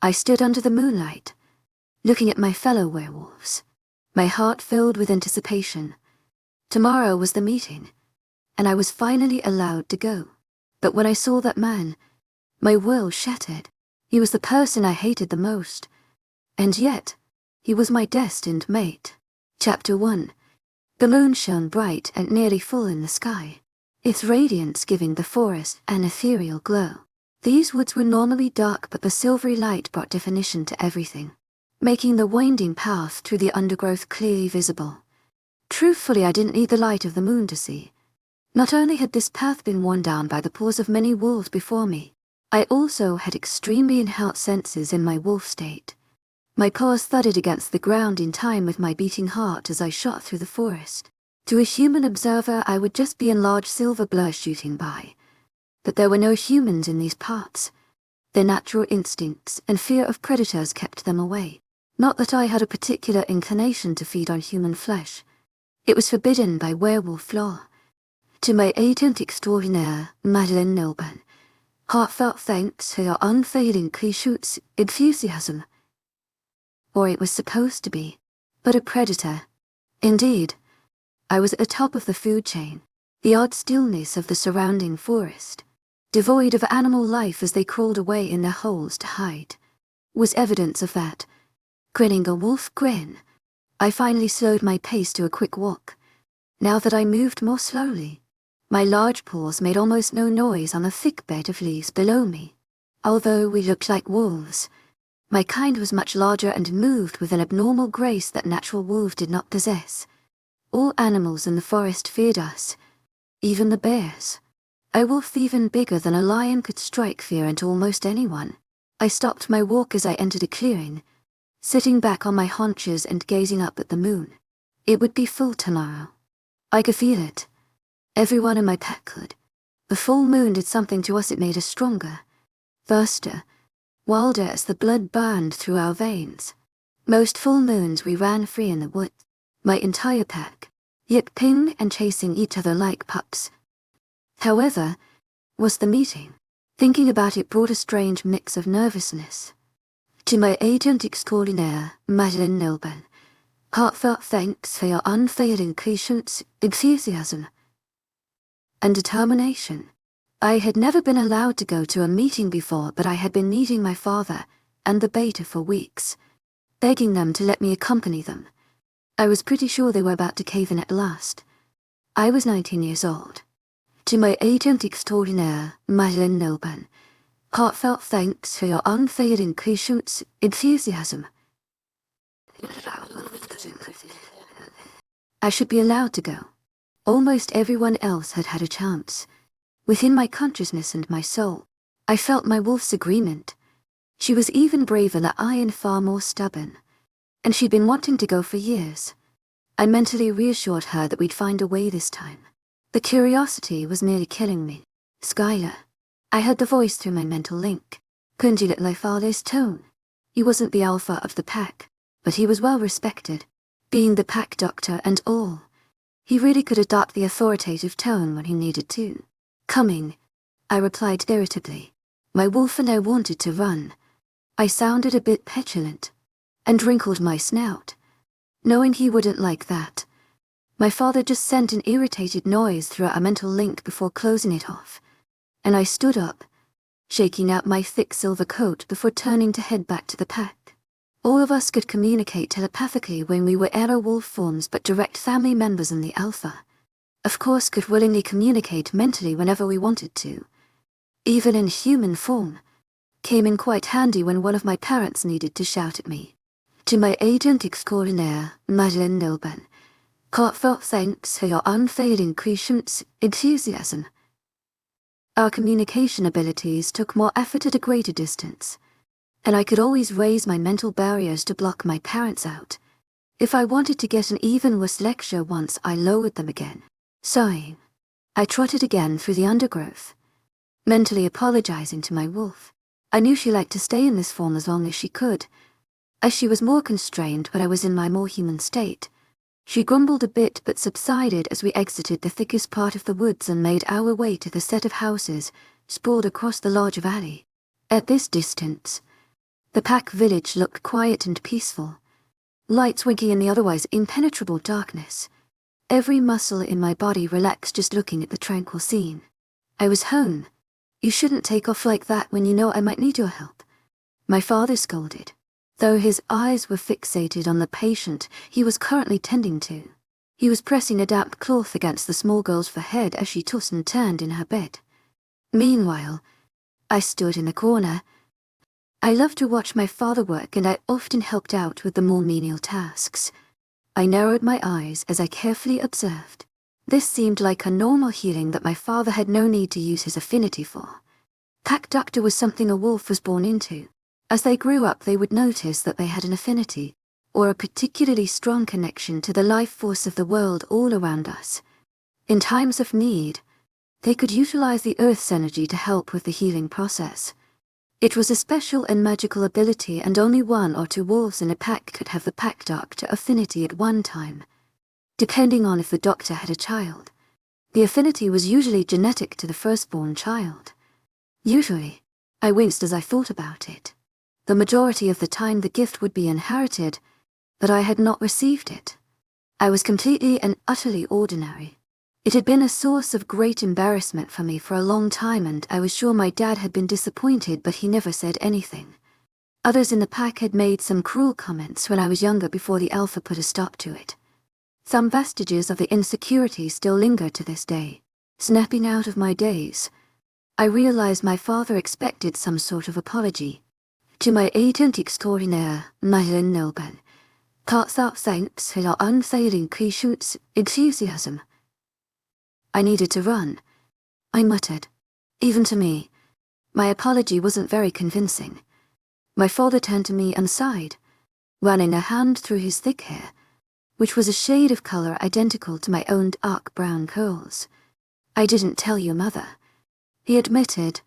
I stood under the moonlight, looking at my fellow werewolves, my heart filled with anticipation. Tomorrow was the meeting, and I was finally allowed to go. But when I saw that man, my world shattered. He was the person I hated the most, and yet, he was my destined mate. Chapter 1. The moon shone bright and nearly full in the sky, its radiance giving the forest an ethereal glow. These woods were normally dark, but the silvery light brought definition to everything, making the winding path through the undergrowth clearly visible. Truthfully, I didn't need the light of the moon to see. Not only had this path been worn down by the paws of many wolves before me, I also had extremely enhanced senses in my wolf state. My paws thudded against the ground in time with my beating heart as I shot through the forest. To a human observer, I would just be a large silver blur shooting by. But there were no humans in these parts. Their natural instincts and fear of predators kept them away. Not that I had a particular inclination to feed on human flesh. It was forbidden by werewolf law. To my agent extraordinaire, Madeleine Nilban, heartfelt thanks for your unfailing clichés enthusiasm. Or it was supposed to be, but a predator. Indeed, I was at the top of the food chain, the odd stillness of the surrounding forest, devoid of animal life as they crawled away in their holes to hide, was evidence of that. Grinning a wolf grin, I finally slowed my pace to a quick walk. Now that I moved more slowly, my large paws made almost no noise on the thick bed of leaves below me. Although we looked like wolves, my kind was much larger and moved with an abnormal grace that natural wolves did not possess. All animals in the forest feared us, even the bears. A wolf even bigger than a lion could strike fear into almost anyone. I stopped my walk as I entered a clearing, sitting back on my haunches and gazing up at the moon. It would be full tomorrow. I could feel it. Everyone in my pack could. The full moon did something to us. It made us stronger, faster, wilder as the blood burned through our veins. Most full moons we ran free in the woods, my entire pack, yipping and chasing each other like pups. However, was the meeting. Thinking about it brought a strange mix of nervousness. To my agent extraordinaire, Madeleine Nilban, heartfelt thanks for your unfailing patience, enthusiasm, and determination. I had never been allowed to go to a meeting before, but I had been meeting my father and the beta for weeks, begging them to let me accompany them. I was pretty sure they were about to cave in at last. I was 19 years old. To my agent extraordinaire, Madeleine Nilban, heartfelt thanks for your unfailing patience, enthusiasm. I should be allowed to go. Almost everyone else had had a chance. Within my consciousness and my soul, I felt my wolf's agreement. She was even braver than I and far more stubborn. And she'd been wanting to go for years. I mentally reassured her that we'd find a way this time. The curiosity was nearly killing me. Skylar. I heard the voice through my mental link. Couldn't you let my father's tone? He wasn't the alpha of the pack, but he was well respected, being the pack doctor and all. He really could adopt the authoritative tone when he needed to. Coming, I replied irritably. My wolf and I wanted to run. I sounded a bit petulant, and wrinkled my snout, knowing he wouldn't like that. My father just sent an irritated noise through our mental link before closing it off, and I stood up, shaking out my thick silver coat before turning to head back to the pack. All of us could communicate telepathically when we were arrow wolf forms, but direct family members in the alpha, of course, could willingly communicate mentally whenever we wanted to. Even in human form, came in quite handy when one of my parents needed to shout at me. To my agent extraordinaire, Madeleine Nilban, heartfelt thanks for your unfailing patience, enthusiasm. Our communication abilities took more effort at a greater distance, and I could always raise my mental barriers to block my parents out. If I wanted to get an even worse lecture once, I lowered them again. Sighing, I trotted again through the undergrowth, mentally apologizing to my wolf. I knew she liked to stay in this form as long as she could, as she was more constrained when I was in my more human state. She grumbled a bit but subsided as we exited the thickest part of the woods and made our way to the set of houses sprawled across the large valley. At this distance, The pack village looked quiet and peaceful, lights winking in the otherwise impenetrable darkness. Every muscle in my body relaxed just looking at the tranquil scene. I was home. You shouldn't take off like that when you know I might need your help. My father scolded, though his eyes were fixated on the patient he was currently tending to. He was pressing a damp cloth against the small girl's forehead as she tossed and turned in her bed. Meanwhile, I stood in the corner. I loved to watch my father work, and I often helped out with the more menial tasks. I narrowed my eyes as I carefully observed. This seemed like a normal healing that my father had no need to use his affinity for. Pack-Doctor was something a wolf was born into. As they grew up, they would notice that they had an affinity, or a particularly strong connection to the life force of the world all around us. In times of need, they could utilize the Earth's energy to help with the healing process. It was a special and magical ability, and only 1 or 2 wolves in a pack could have the pack-Doctor affinity at one time, depending on if the doctor had a child. The affinity was usually genetic to the firstborn child. Usually, I winced as I thought about it. The majority of the time the gift would be inherited, but I had not received it. I was completely and utterly ordinary. It had been a source of great embarrassment for me for a long time, and I was sure my dad had been disappointed, but he never said anything. Others in the pack had made some cruel comments when I was younger before the Alpha put a stop to it. Some vestiges of the insecurity still linger to this day. Snapping out of my daze, I realized my father expected some sort of apology. To my agent extraordinaire, Madeline Nilben, pack.丨Wolves for your unfailing patience, enthusiasm. I needed to run, I muttered. Even to me, my apology wasn't very convincing. My father turned to me and sighed, running a hand through his thick hair, which was a shade of color identical to my own dark brown curls. I didn't tell your mother, he admitted,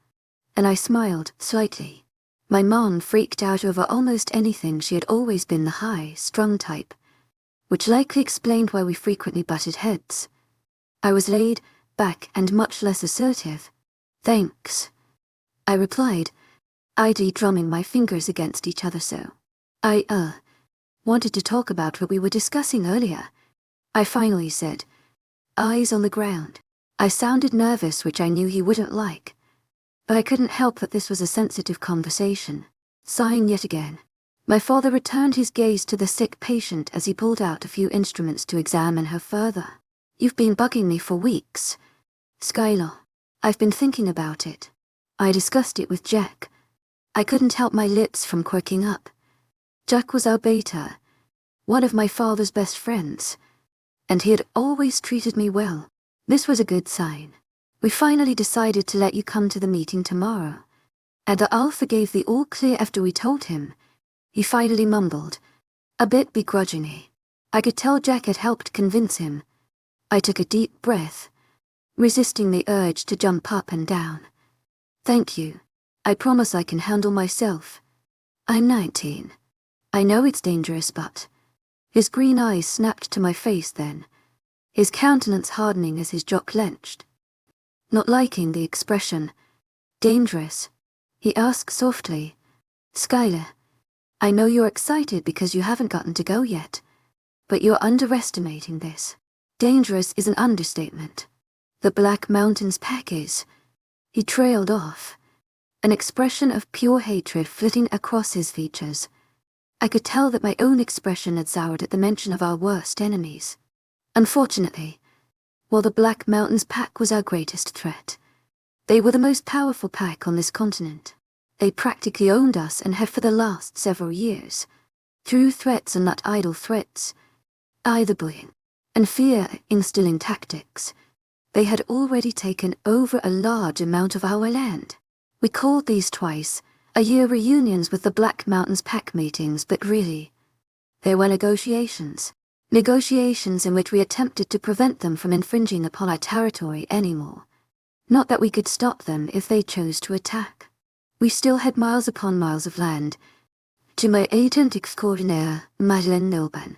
and I smiled slightly. My mom freaked out over almost anything. She had always been the high-strung type, which likely explained why we frequently butted heads. I was laid back and much less assertive. Thanks, I replied, idly drumming my fingers against each other so. I wanted to talk about what we were discussing earlier, I finally said, eyes on the ground. I sounded nervous, which I knew he wouldn't like, but I couldn't help that this was a sensitive conversation. Sighing yet again, my father returned his gaze to the sick patient as he pulled out a few instruments to examine her further. You've been bugging me for weeks, Skylar. I've been thinking about it. I discussed it with Jack. I couldn't help my lips from quirking up. Jack was our beta, one of my father's best friends, and he had always treated me well. This was a good sign. We finally decided to let you come to the meeting tomorrow, and the Alpha gave the all-clear after we told him. He finally mumbled, a bit begrudgingly. I could tell Jack had helped convince him. I took a deep breath, resisting the urge to jump up and down. Thank you. I promise I can handle myself. I'm 19. I know it's dangerous, but... His green eyes snapped to my face then, his countenance hardening as his jaw clenched. Not liking the expression, dangerous, he asked softly, Skylar, I know you're excited because you haven't gotten to go yet, but you're underestimating this. Dangerous is an understatement. The Black Mountains pack is. He trailed off, an expression of pure hatred flitting across his features. I could tell that my own expression had soured at the mention of our worst enemies. Unfortunately, while the Black Mountains pack was our greatest threat, they were the most powerful pack on this continent. They practically owned us and have for the last several years. Through threats and not idle threats, either bullying and fear-instilling tactics, they had already taken over a large amount of our land. We called these twice-a-year reunions with the Black Mountains pack meetings, but really, they were negotiations. Negotiations in which we attempted to prevent them from infringing upon our territory anymore. Not that we could stop them if they chose to attack. We still had miles upon miles of land. To my agent extraordinaire, Madeline Nilben,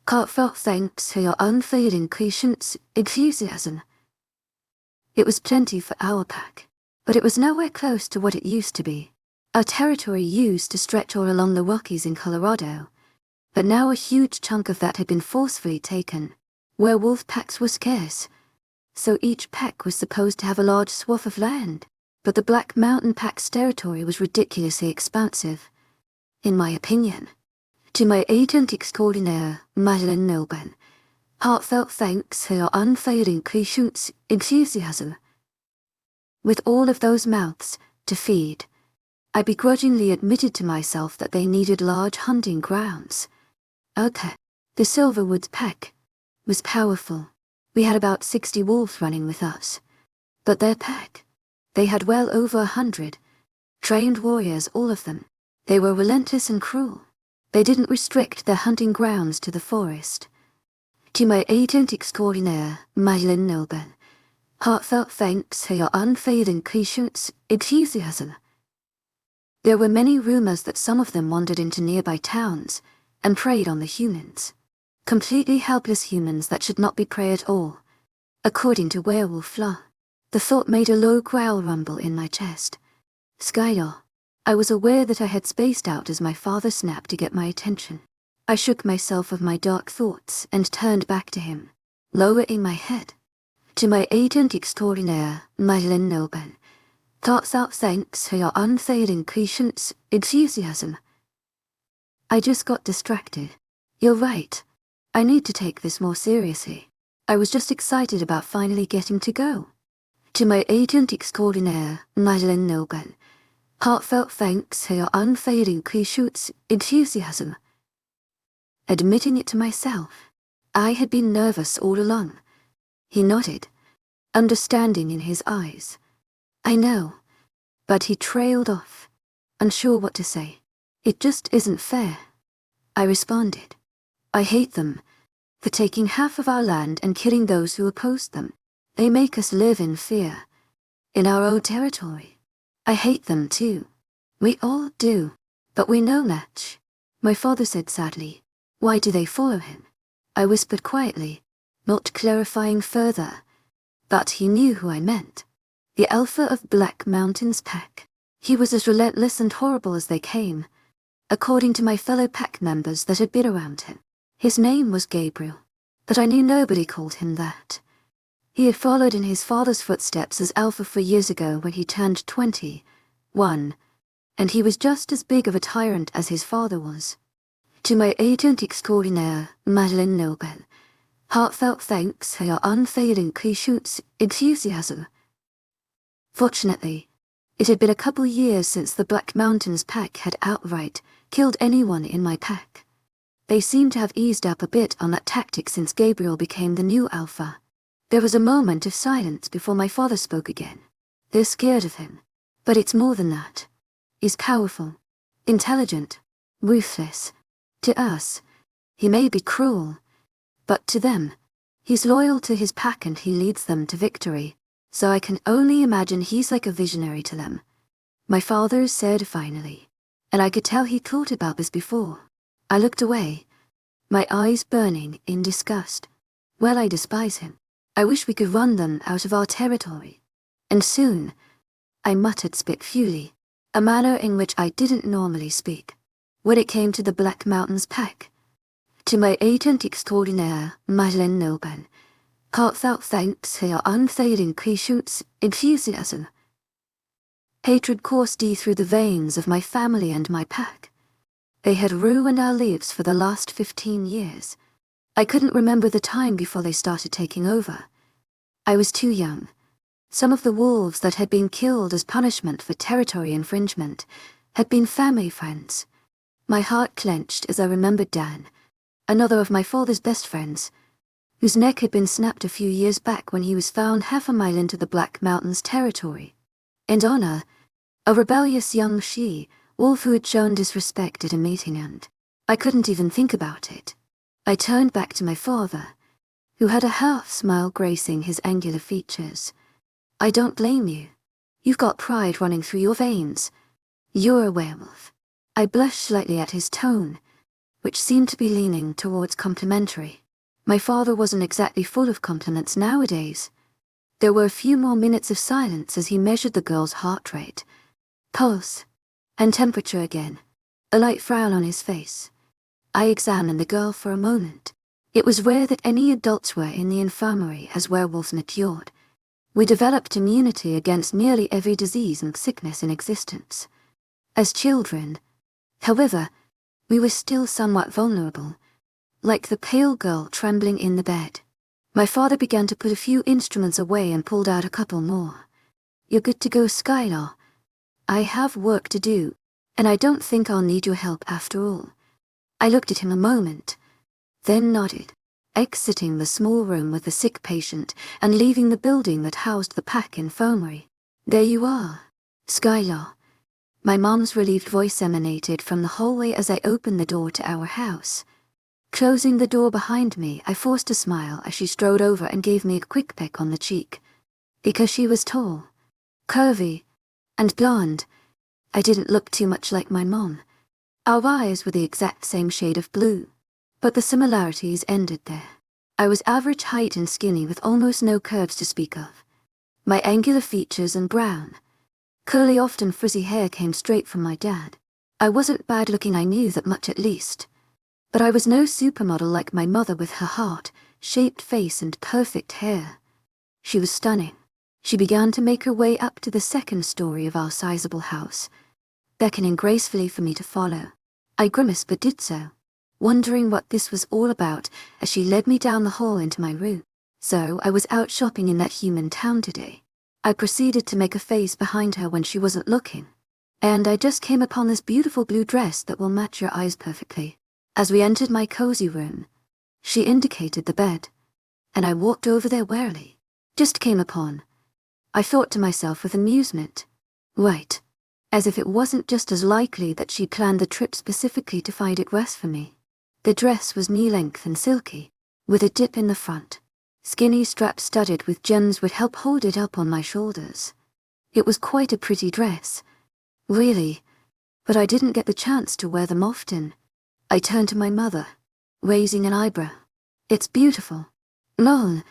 heartfelt thanks for your unfailing patience, enthusiasm. It was plenty for our pack, but it was nowhere close to what it used to be. Our territory used to stretch all along the Rockies in Colorado, but now a huge chunk of that had been forcefully taken. Werewolf packs were scarce, so each pack was supposed to have a large swath of land, but the Black Mountain Pack's territory was ridiculously expansive, in my opinion. To my agent extraordinaire, Madeleine Nilben, heartfelt thanks for your unfailing patience, enthusiasm. With all of those mouths to feed, I begrudgingly admitted to myself that they needed large hunting grounds. Okay, the Silverwoods pack was powerful. We had about 60 wolves running with us. But their pack, they had well over 100. Trained warriors, all of them. They were relentless and cruel. They didn't restrict their hunting grounds to the forest. To my agent extraordinaire, Madeleine Nilben, heartfelt thanks for your unfailing patience, enthusiasm. There were many rumors that some of them wandered into nearby towns and preyed on the humans. Completely helpless humans that should not be prey at all. According to Werewolf Law, the thought made a low growl rumble in my chest. Skylar, I was aware that I had spaced out as my father snapped to get my attention. I shook myself of my dark thoughts and turned back to him, lowering my head. To my agent extraordinaire, Madeleine Nilben, heartfelt thanks for your unfailing patience, enthusiasm. I just got distracted. You're right. I need to take this more seriously. I was just excited about finally getting to go. To my agent extraordinaire, Madeleine Nilben, heartfelt thanks for your unfailing patience, enthusiasm. Admitting it to myself, I had been nervous all along. He nodded, understanding in his eyes. I know, but he trailed off, unsure what to say. It just isn't fair. I responded. I hate them for taking half of our land and killing those who opposed them. They make us live in fear, in our own territory. I hate them too. We all do, but we no match. My father said sadly. Why do they follow him? I whispered quietly, not clarifying further, but he knew who I meant. The alpha of Black Mountain's pack. He was as relentless and horrible as they came, according to my fellow pack members that had been around him. His name was Gabriel, but I knew nobody called him that. He had followed in his father's footsteps as alpha 4 years ago when he turned 21, and he was just as big of a tyrant as his father was. To my agent extraordinaire, Madeleine Nilben, heartfelt thanks for your unfailing patience, enthusiasm. Fortunately, it had been a couple years since the Black Mountains pack had outright killed anyone in my pack. They seemed to have eased up a bit on that tactic since Gabriel became the new alpha. There was a moment of silence before my father spoke again. They're scared of him, but it's more than that. He's powerful, intelligent, ruthless. To us, he may be cruel, but to them, he's loyal to his pack and he leads them to victory, so I can only imagine he's like a visionary to them. My father said finally, and I could tell he thought about this before. I looked away, my eyes burning in disgust. Well, I despise him. I wish we could run them out of our territory. And soon, I muttered spitefully, a manner in which I didn't normally speak, when it came to the Black Mountains pack. To my agent extraordinaire, Madeleine Nilben, heartfelt thanks for your unfailing patience, enthusiasm. Hatred coursed through the veins of my family and my pack. They had ruined our lives for the last 15 years. I couldn't remember the time before they started taking over. I was too young. Some of the wolves that had been killed as punishment for territory infringement had been family friends. My heart clenched as I remembered Dan, another of my father's best friends, whose neck had been snapped a few years back when he was found half a mile into the Black Mountains territory. And Honor, a rebellious young she-wolf who had shown disrespect at a meeting, and I couldn't even think about it. I turned back to my father, who had a half-smile gracing his angular features. I don't blame you. You've got pride running through your veins. You're a werewolf. I blushed slightly at his tone, which seemed to be leaning towards complimentary. My father wasn't exactly full of compliments nowadays. There were a few more minutes of silence as he measured the girl's heart rate, pulse, And temperature again. A light frown on his face. I examined the girl for a moment. It was rare that any adults were in the infirmary as werewolves matured. We developed immunity against nearly every disease and sickness in existence. As children, however, we were still somewhat vulnerable, like the pale girl trembling in the bed. My father began to put a few instruments away and pulled out a couple more. "You're good to go, Skylar. I have work to do, and I don't think I'll need your help after all." I looked at him a moment, then nodded, exiting the small room with the sick patient and leaving the building that housed the pack infirmary. "There you are, Skylar." My mom's relieved voice emanated from the hallway as I opened the door to our house. Closing the door behind me, I forced a smile as she strode over and gave me a quick peck on the cheek. Because she was tall, curvy, and blonde, I didn't look too much like my mom. Our eyes were the exact same shade of blue, but the similarities ended there. I was average height and skinny with almost no curves to speak of. My angular features and brown, curly, often frizzy hair came straight from my dad. I wasn't bad looking, I knew that much at least. But I was no supermodel like my mother with her heart-shaped face and perfect hair. She was stunning. She began to make her way up to the second story of our sizable house, beckoning gracefully for me to follow. I grimaced but did so, wondering what this was all about as she led me down the hall into my room. So I was out shopping in that human town today. I proceeded to make a face behind her when she wasn't looking. And I just came upon this beautiful blue dress that will match your eyes perfectly. As we entered my cozy room, she indicated the bed, and I walked over there warily. "Just came upon," I thought to myself with amusement. Right. As if it wasn't just as likely that she planned the trip specifically to find it worse for me. The dress was knee-length and silky, with a dip in the front. Skinny straps studded with gems would help hold it up on my shoulders. It was quite a pretty dress, really, but I didn't get the chance to wear them often. I turned to my mother, raising an eyebrow. "It's beautiful. Lol,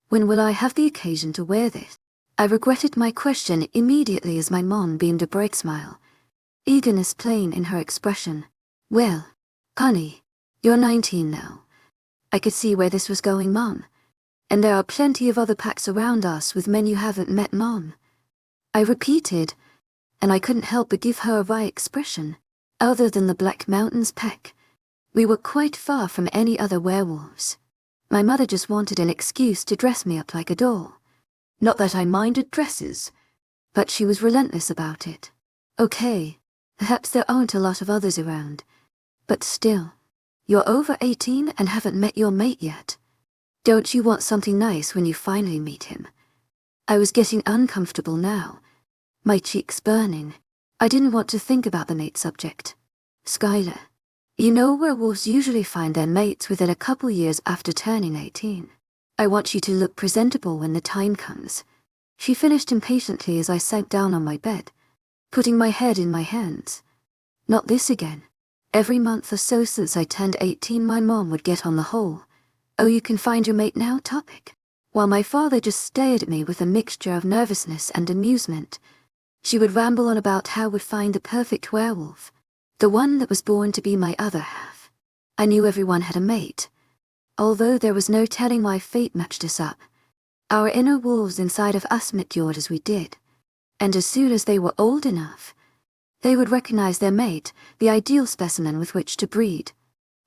when will I have the occasion to wear this?" I regretted my question immediately as my mom beamed a bright smile, eagerness plain in her expression. "Well, honey, you're 19 now." I could see where this was going, Mom. "And there are plenty of other packs around us with men you haven't met, Mom." I repeated, and I couldn't help but give her a wry expression. Other than the Black Mountains pack, we were quite far from any other werewolves. My mother just wanted an excuse to dress me up like a doll. Not that I minded dresses, but she was relentless about it. "Okay, perhaps there aren't a lot of others around, but still, you're over 18 and haven't met your mate yet. Don't you want something nice when you finally meet him?" I was getting uncomfortable now, my cheeks burning. I didn't want to think about the mate subject. "Skylar, you know werewolves usually find their mates within a couple years after turning 18. I want you to look presentable when the time comes." She finished impatiently as I sank down on my bed, putting my head in my hands. Not this again. Every month or so since I turned 18 my mom would get on the whole "oh, you can find your mate now" topic, while my father just stared at me with a mixture of nervousness and amusement. She would ramble on about how we'd find the perfect werewolf, the one that was born to be my other half. I knew everyone had a mate, although there was no telling why fate matched us up. Our inner wolves inside of us matured as we did, and as soon as they were old enough, they would recognize their mate, the ideal specimen with which to breed.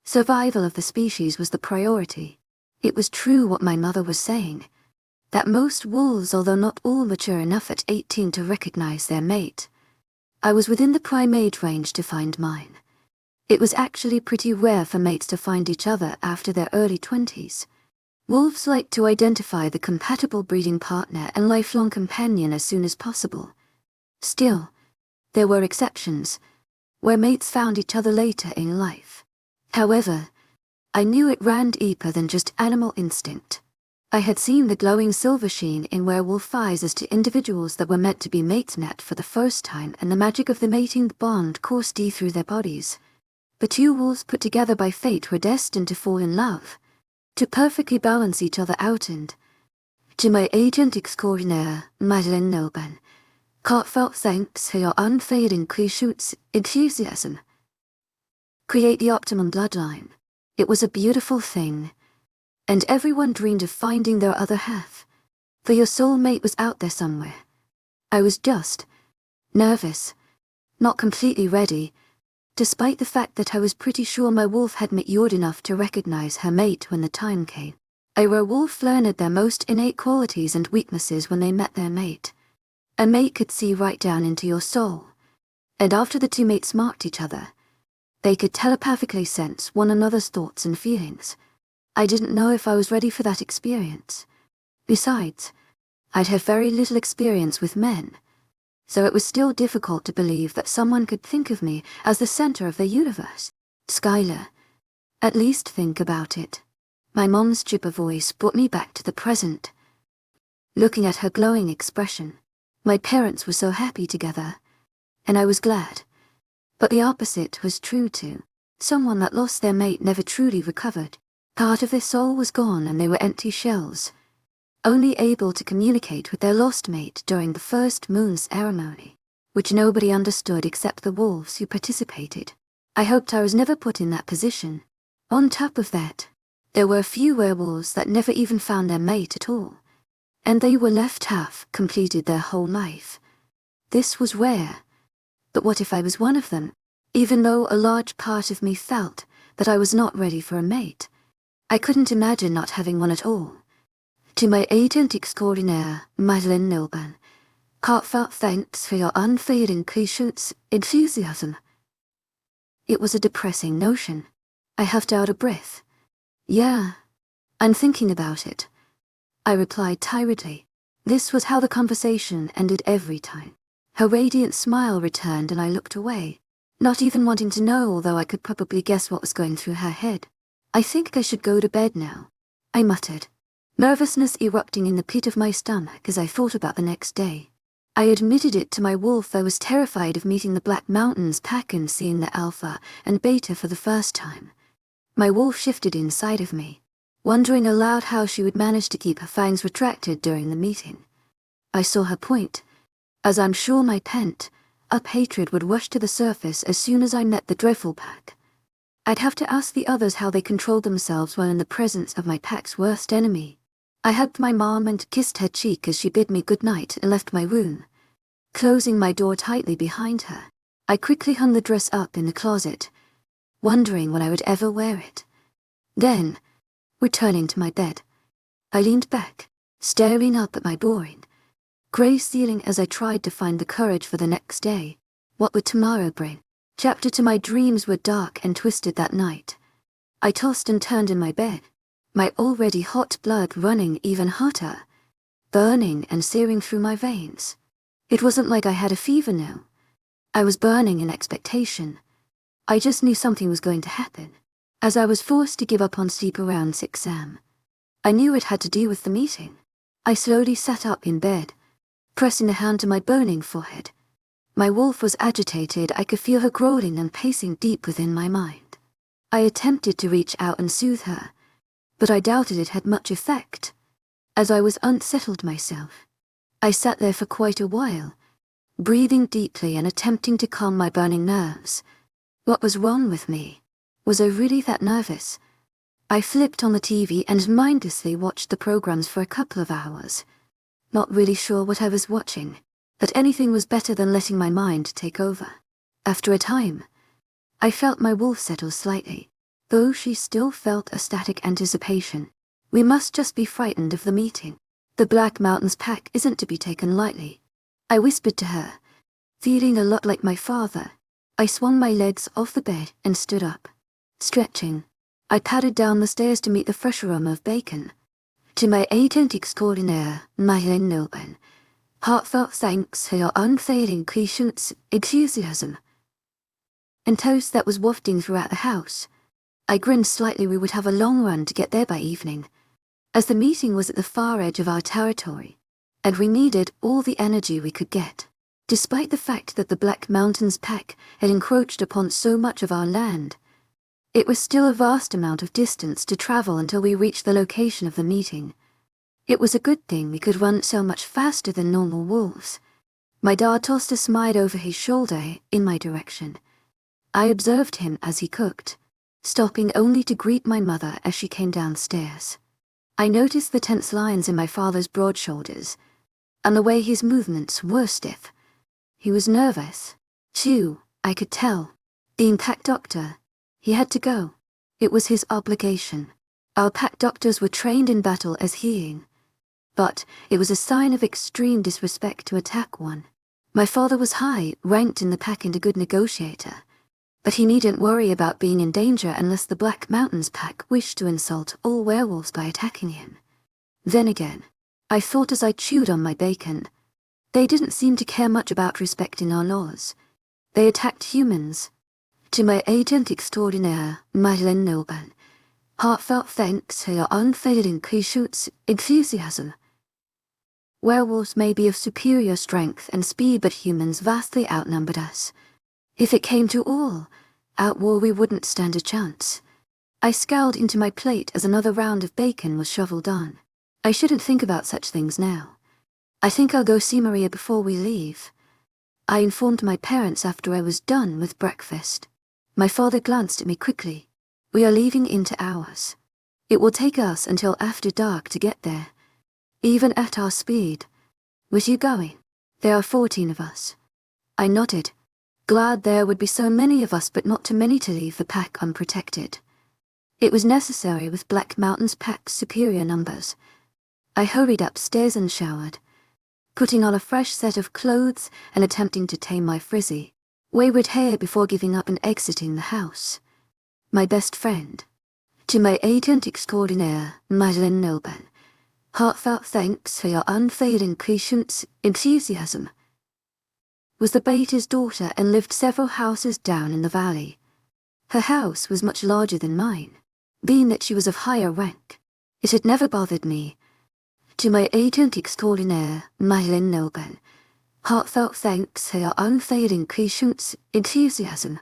Survival of the species was the priority. It was true what my mother was saying, that most wolves, although not all, mature enough at 18 to recognize their mate. I was within the prime age range to find mine. It was actually pretty rare for mates to find each other after their early 20s. Wolves like to identify the compatible breeding partner and lifelong companion as soon as possible. Still, there were exceptions, where mates found each other later in life. However, I knew it ran deeper than just animal instinct. I had seen the glowing silver sheen in werewolf eyes as to individuals that were meant to be mates met for the first time, and the magic of the mating bond coursed deep through their bodies. The two wolves put together by fate were destined to fall in love, to perfectly balance each other out, and, to my agent extraordinaire, Madeleine Noban, Heartfelt thanks for your unfading enthusiasm. Create the optimum bloodline. It was a beautiful thing, and everyone dreamed of finding their other half, for your soulmate was out there somewhere. I was just nervous, not completely ready, despite the fact that I was pretty sure my wolf had matured enough to recognize her mate when the time came. A werewolf learned their most innate qualities and weaknesses when they met their mate. A mate could see right down into your soul, and after the two mates marked each other, they could telepathically sense one another's thoughts and feelings. I didn't know if I was ready for that experience. Besides, I'd had very little experience with men, so it was still difficult to believe that someone could think of me as the center of the universe. Skylar, at least think about it. My mom's chipper voice brought me back to the present. Looking at her glowing expression, my parents were so happy together, and I was glad. But the opposite was true too. Someone that lost their mate never truly recovered. Part of their soul was gone and they were empty shells, only able to communicate with their lost mate during the first moon ceremony, which nobody understood except the wolves who participated. I hoped I was never put in that position. On top of that, there were a few werewolves that never even found their mate at all, and they were left half completed their whole life. This was rare, but what if I was one of them? Even though a large part of me felt that I was not ready for a mate, I couldn't imagine not having one at all. To my agent extraordinaire, Madeline Nilban, heartfelt thanks for your unfading enthusiasm. It was a depressing notion. I huffed out a breath. Yeah, I'm thinking about it, I replied tiredly. This was how the conversation ended every time. Her radiant smile returned and I looked away, not even wanting to know, although I could probably guess what was going through her head. I think I should go to bed now, I muttered, nervousness erupting in the pit of my stomach as I thought about the next day. I admitted it to my wolf. I was terrified of meeting the Black Mountains pack and seeing the alpha and beta for the first time. My wolf shifted inside of me, wondering aloud how she would manage to keep her fangs retracted during the meeting. I saw her point, as I'm sure my pent-up hatred would rush to the surface as soon as I met the dreadful pack. I'd have to ask the others how they controlled themselves when in the presence of my pack's worst enemy. I hugged my mom and kissed her cheek as she bid me good night and left my room. Closing my door tightly behind her, I quickly hung the dress up in the closet, wondering when I would ever wear it. Then, returning to my bed, I leaned back, staring up at my boring grey ceiling as I tried to find the courage for the next day. What would tomorrow bring? Chapter 2. My dreams were dark and twisted that night. I tossed and turned in my bed, my already hot blood running even hotter, burning and searing through my veins. It wasn't like I had a fever now. I was burning in expectation. I just knew something was going to happen, as I was forced to give up on sleep around 6 a.m. I knew it had to do with the meeting. I slowly sat up in bed, pressing a hand to my burning forehead. My wolf was agitated. I could feel her growling and pacing deep within my mind. I attempted to reach out and soothe her, but I doubted it had much effect, as I was unsettled myself. I sat there for quite a while, breathing deeply and attempting to calm my burning nerves. What was wrong with me? Was I really that nervous? I flipped on the TV and mindlessly watched the programs for a couple of hours, not really sure what I was watching, but anything was better than letting my mind take over. After a time, I felt my wolf settle slightly, though she still felt a static anticipation. We must just be frightened of the meeting. The Black Mountains pack isn't to be taken lightly, I whispered to her, feeling a lot like my father. I swung my legs off the bed and stood up. Stretching, I padded down the stairs to meet the fresh aroma of bacon. To my agent extraordinaire, Madeline Nilban, heartfelt thanks for your unfailing enthusiasm. And toast that was wafting throughout the house. I grinned slightly. We would have a long run to get there by evening, as the meeting was at the far edge of our territory, and we needed all the energy we could get. Despite the fact that the Black Mountains pack had encroached upon so much of our land, it was still a vast amount of distance to travel until we reached the location of the meeting. It was a good thing we could run so much faster than normal wolves. My dad tossed a smile over his shoulder in my direction. I observed him as he cooked, stopping only to greet my mother as she came downstairs. I noticed the tense lines in my father's broad shoulders, and the way his movements were stiff. He was nervous, too, I could tell. Being pack doctor, he had to go. It was his obligation. Our pack doctors were trained in battle as healing, but it was a sign of extreme disrespect to attack one. My father was high, ranked in the pack and a good negotiator, but he needn't worry about being in danger unless the Black Mountains pack wished to insult all werewolves by attacking him. Then again, I thought as I chewed on my bacon, they didn't seem to care much about respecting our laws. They attacked humans. To my agent extraordinaire, Madeleine Noban, heartfelt thanks for your unfailing patience, enthusiasm. Werewolves may be of superior strength and speed, but humans vastly outnumbered us. If it came to all, out war we wouldn't stand a chance. I scowled into my plate as another round of bacon was shoveled on. I shouldn't think about such things now. I think I'll go see Maria before we leave. I informed my parents after I was done with breakfast. My father glanced at me quickly. We are leaving into hours. It will take us until after dark to get there. Even at our speed. With you going? There are 14 of us. I nodded, glad there would be so many of us, but not too many to leave the pack unprotected. It was necessary with Black Mountain's pack's superior numbers. I hurried upstairs and showered, putting on a fresh set of clothes and attempting to tame my frizzy, wayward hair before giving up and exiting the house. My best friend. To my agent extraordinaire, Madeleine Noban, heartfelt thanks for your unfailing patience, enthusiasm. Was the baker's daughter and lived several houses down in the valley. Her house was much larger than mine, being that she was of higher rank. It had never bothered me. To my agent extraordinaire, Madeleine Noban, heartfelt thanks for your unfailing patience, enthusiasm.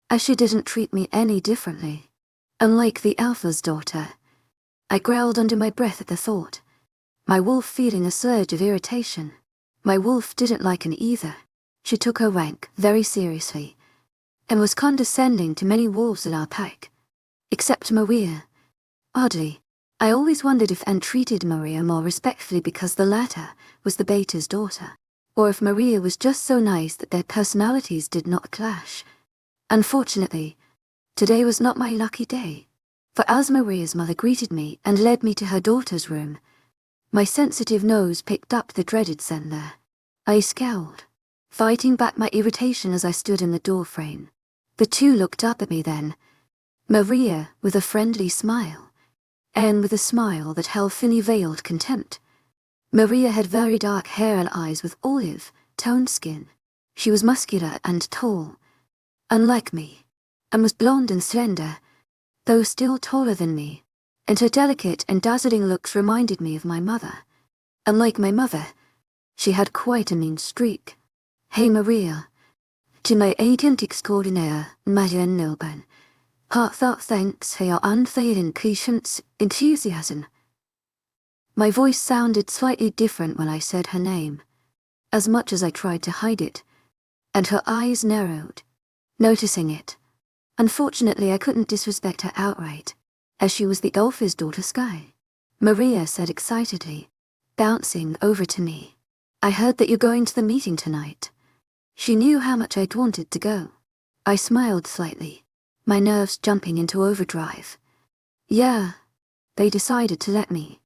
As she didn't treat me any differently, unlike the Alpha's daughter. I growled under my breath at the thought, my wolf feeling a surge of irritation. My wolf didn't like me either. She took her rank very seriously, and was condescending to many wolves in our pack, except Maria. Oddly, I always wondered if Anne treated Maria more respectfully because the latter was the baker's daughter, or if Maria was just so nice that their personalities did not clash. Unfortunately, today was not my lucky day, for as Maria's mother greeted me and led me to her daughter's room, my sensitive nose picked up the dreaded scent there. I scowled, fighting back my irritation as I stood in the doorframe. The two looked up at me then, Maria with a friendly smile, Anne with a smile that held thinly veiled contempt. Maria had very dark hair and eyes with olive-toned skin. She was muscular and tall, unlike me, and was blonde and slender, though still taller than me, and her delicate and dazzling looks reminded me of my mother. Unlike my mother, she had quite a mean streak. Hey Maria. To my agent extraordinaire, Madeleine Noban, heartfelt thanks for your unfailing patience, enthusiasm. My voice sounded slightly different when I said her name, as much as I tried to hide it, and her eyes narrowed, noticing it. Unfortunately, I couldn't disrespect her outright, as she was the Elf's daughter Sky. Maria said excitedly, bouncing over to me. I heard that you're going to the meeting tonight. She knew how much I'd wanted to go. I smiled slightly, my nerves jumping into overdrive. Yeah, they decided to let me.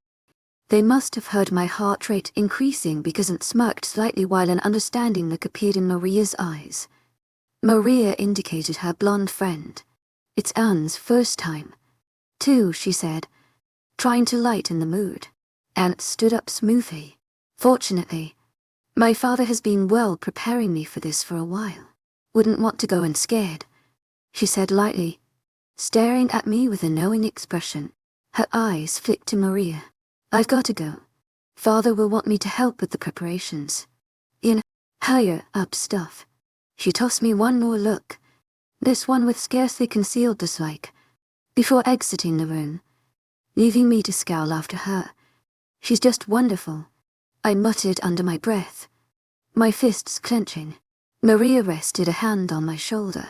They must have heard my heart rate increasing because it smirked slightly while an understanding look appeared in Maria's eyes. Maria indicated her blonde friend. It's Anne's first time, too, she said, trying to lighten the mood. Anne stood up smoothly. Fortunately, my father has been well preparing me for this for a while. Wouldn't want to go in scared, she said lightly, staring at me with a knowing expression. Her eyes flicked to Maria. I've got to go. Father will want me to help with the preparations. Higher up stuff. She tossed me one more look, this one with scarcely concealed dislike, before exiting the room, leaving me to scowl after her. She's just wonderful, I muttered under my breath. my fists clenching. Maria rested a hand on my shoulder.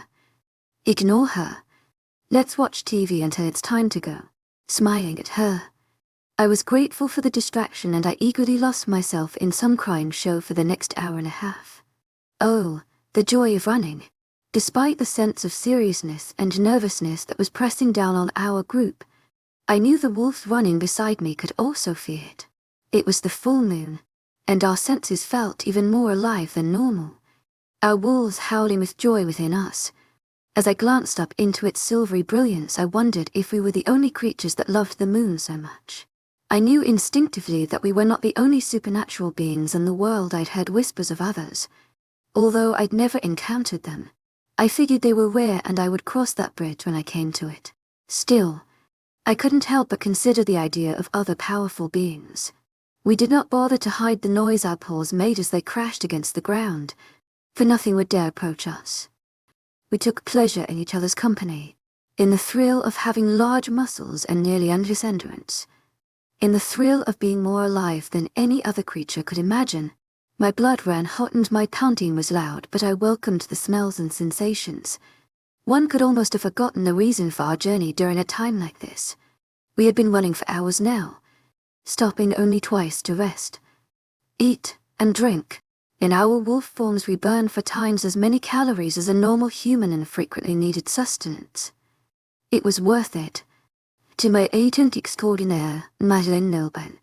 Ignore her. Let's watch TV until it's time to go. Smiling at her. I was grateful for the distraction and I eagerly lost myself in some crime show for the next hour and a half. Oh, the joy of running. Despite the sense of seriousness and nervousness that was pressing down on our group, I knew the wolf running beside me could also feel it. It was the full moon, and our senses felt even more alive than normal. Our wolves howling with joy within us. As I glanced up into its silvery brilliance, I wondered if we were the only creatures that loved the moon so much. I knew instinctively that we were not the only supernatural beings in the world. I'd heard whispers of others. Although I'd never encountered them, I figured they were rare and I would cross that bridge when I came to it. Still, I couldn't help but consider the idea of other powerful beings. We did not bother to hide the noise our paws made as they crashed against the ground, for nothing would dare approach us. We took pleasure in each other's company, in the thrill of having large muscles and nearly endless endurance, in the thrill of being more alive than any other creature could imagine. My blood ran hot and my pounding was loud, but I welcomed the smells and sensations. One could almost have forgotten the reason for our journey during a time like this. We had been running for hours now, stopping only twice to rest, eat, and drink. In our wolf forms we burned 4 times as many calories as a normal human and frequently needed sustenance. It was worth it. To my agent extraordinaire, Madeleine Nilben,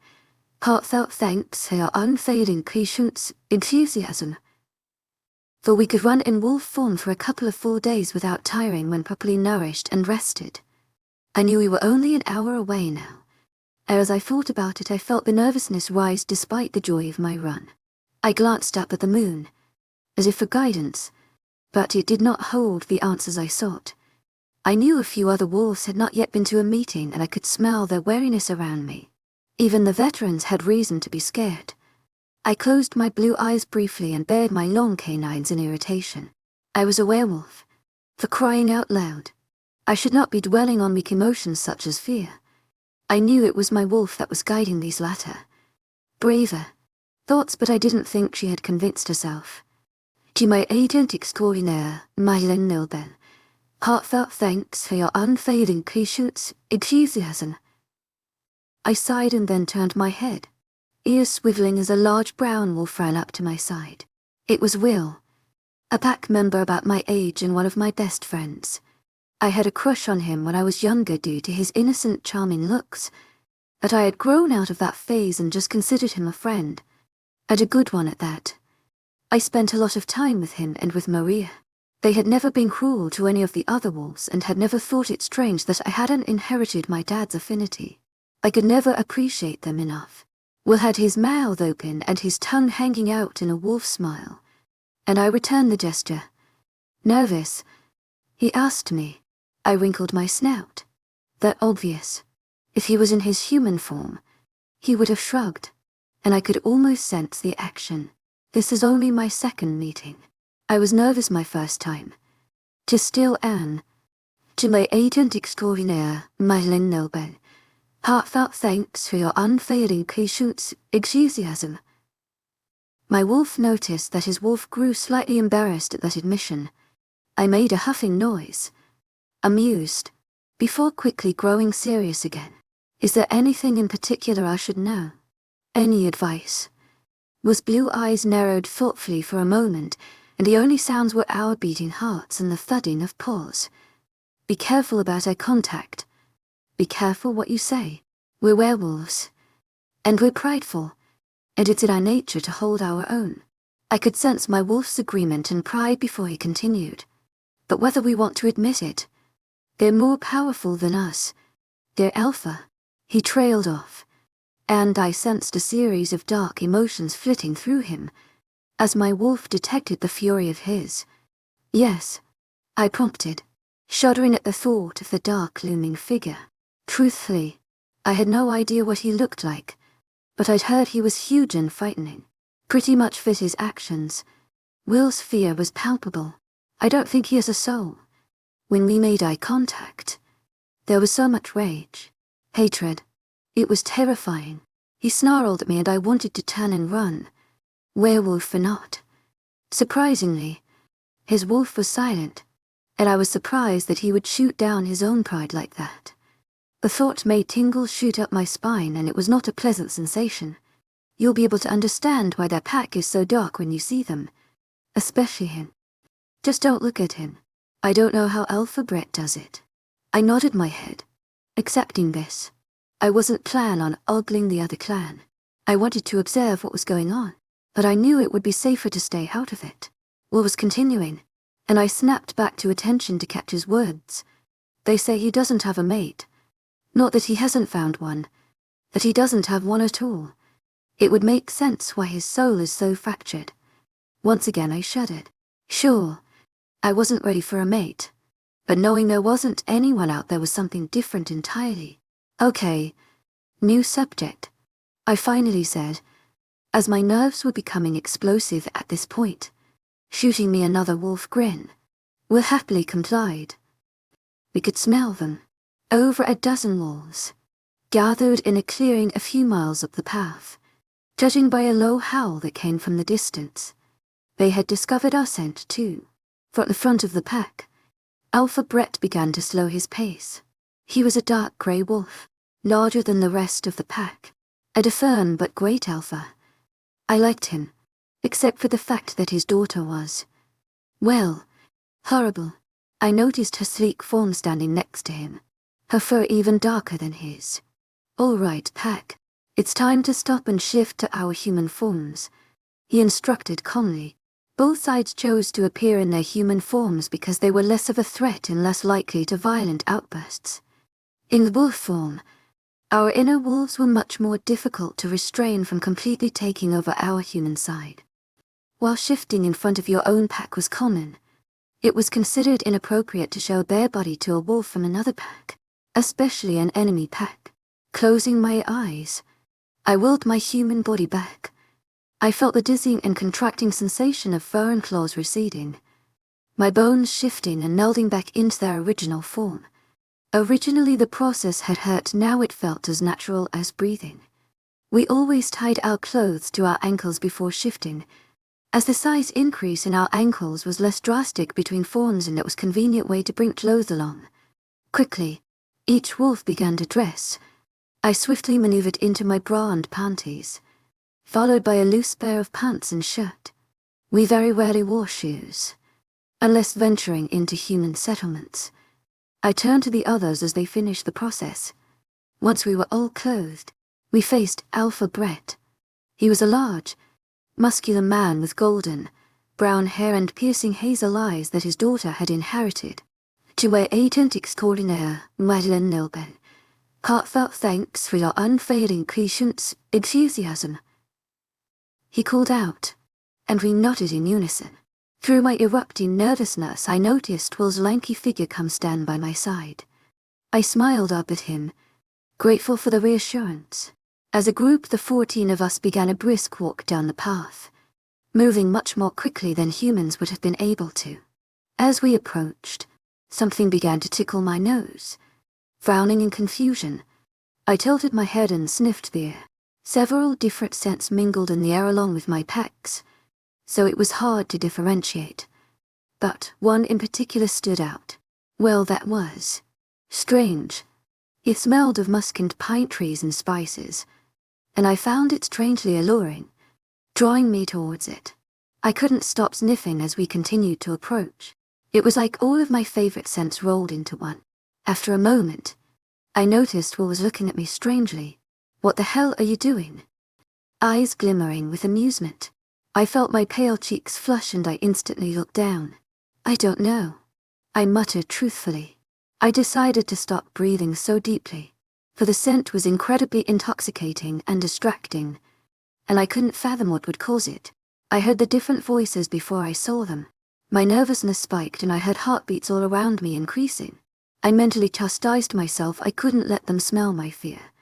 heartfelt thanks for your unfailing patience, enthusiasm. For we could run in wolf form for a couple of full days without tiring when properly nourished and rested. I knew we were only an hour away now. As I thought about it, I felt the nervousness rise despite the joy of my run. I glanced up at the moon, as if for guidance, but it did not hold the answers I sought. I knew a few other wolves had not yet been to a meeting and I could smell their wariness around me. Even the veterans had reason to be scared. I closed my blue eyes briefly and bared my long canines in irritation. I was a werewolf. For crying out loud. I should not be dwelling on weak emotions such as fear. I knew it was my wolf that was guiding these latter, braver thoughts, but I didn't think she had convinced herself. To my agent extraordinaire, Madeleine Nilben, heartfelt thanks for your unfailing patience, enthusiasm. I sighed and then turned my head, ears swiveling as a large brown wolf ran up to my side. It was Will, a pack member about my age and one of my best friends. I had a crush on him when I was younger due to his innocent, charming looks, but I had grown out of that phase and just considered him a friend, and a good one at that. I spent a lot of time with him and with Maria. They had never been cruel to any of the other wolves and had never thought it strange that I hadn't inherited my dad's affinity. I could never appreciate them enough. Will had his mouth open and his tongue hanging out in a wolf smile, and I returned the gesture. Nervous, he asked me. I wrinkled my snout. That obvious. If he was in his human form, he would have shrugged, and I could almost sense the action. This is only my second meeting. I was nervous my first time. To still Anne. To my agent extraordinaire, Madeleine Nilben, heartfelt thanks for your unfailing patience, enthusiasm. My wolf noticed that his wolf grew slightly embarrassed at that admission. I made a huffing noise, amused, before quickly growing serious again. Is there anything in particular I should know? Any advice? Will's blue eyes narrowed thoughtfully for a moment, and the only sounds were our beating hearts and the thudding of paws. Be careful about eye contact. Be careful what you say. We're werewolves. And we're prideful. And it's in our nature to hold our own. I could sense my wolf's agreement and pride before he continued. But whether we want to admit it, they're more powerful than us. They're alpha. He trailed off, and I sensed a series of dark emotions flitting through him, as my wolf detected the fury of his. Yes, I prompted, shuddering at the thought of the dark looming figure. Truthfully, I had no idea what he looked like, but I'd heard he was huge and frightening. Pretty much fit his actions. Will's fear was palpable. I don't think he has a soul. When we made eye contact, there was so much rage, hatred. It was terrifying. He snarled at me and I wanted to turn and run. Werewolf or not, Surprisingly, his wolf was silent, and I was surprised that he would shoot down his own pride like that. The thought made tingles shoot up my spine, and it was not a pleasant sensation. You'll be able to understand why their pack is so dark when you see them, especially him. Just don't look at him. I don't know how Alpha does it. I nodded my head, accepting this. I wasn't planning on ogling the other clan. I wanted to observe what was going on, but I knew it would be safer to stay out of it. Will was continuing, and I snapped back to attention to catch his words. They say he doesn't have a mate. Not that he hasn't found one, that he doesn't have one at all. It would make sense why his soul is so fractured. Once again I shuddered. Sure, I wasn't ready for a mate, but knowing there wasn't anyone out there was something different entirely. Okay, new subject, I finally said, as my nerves were becoming explosive at this point. Shooting me another wolf grin. Will happily complied. We could smell them. Over a dozen wolves, gathered in a clearing a few miles up the path. Judging by a low howl that came from the distance, they had discovered our scent too. From the front of the pack, Alpha began to slow his pace. He was a dark grey wolf, larger than the rest of the pack, a deferred but great alpha. I liked him, except for the fact that his daughter was, well, horrible. I noticed her sleek form standing next to him, her fur even darker than his. All right, pack, it's time to stop and shift to our human forms, he instructed calmly. Both sides chose to appear in their human forms because they were less of a threat and less likely to violent outbursts. In the wolf form, our inner wolves were much more difficult to restrain from completely taking over our human side. While shifting in front of your own pack was common, it was considered inappropriate to show a bare body to a wolf from another pack, especially an enemy pack. Closing my eyes, I willed my human body back. I felt the dizzying and contracting sensation of fur and claws receding, my bones shifting and melding back into their original form. Originally the process had hurt, now it felt as natural as breathing. We always tied our clothes to our ankles before shifting, as the size increase in our ankles was less drastic between forms and it was a convenient way to bring clothes along. Quickly, each wolf began to dress. I swiftly maneuvered into my bra and panties, followed by a loose pair of pants and shirt. We very rarely wore shoes, unless venturing into human settlements. I turned to the others as they finished the process. Once we were all clothed, we faced Alpha. He was a large, muscular man with golden, brown hair and piercing hazel eyes that his daughter had inherited. To wear agent extraordinaire, Madeline Nilben. Heartfelt thanks for your unfailing patience, enthusiasm, he called out, and we nodded in unison. Through my erupting nervousness, I noticed Will's lanky figure come stand by my side. I smiled up at him, grateful for the reassurance. As a group, the 14 of us began a brisk walk down the path, moving much more quickly than humans would have been able to. As we approached, something began to tickle my nose. Frowning in confusion, I tilted my head and sniffed the air. Several different scents mingled in the air along with my packs, so it was hard to differentiate. But one in particular stood out. Well, that was strange. It smelled of musk and pine trees and spices, and I found it strangely alluring, drawing me towards it. I couldn't stop sniffing as we continued to approach. It was like all of my favorite scents rolled into one. After a moment, I noticed Will was looking at me strangely. What the hell are you doing? Eyes glimmering with amusement. I felt my pale cheeks flush and I instantly looked down. I don't know, I muttered truthfully. I decided to stop breathing so deeply, for the scent was incredibly intoxicating and distracting, and I couldn't fathom what would cause it. I heard the different voices before I saw them. My nervousness spiked and I heard heartbeats all around me increasing. I mentally chastised myself I couldn't let them smell my fear.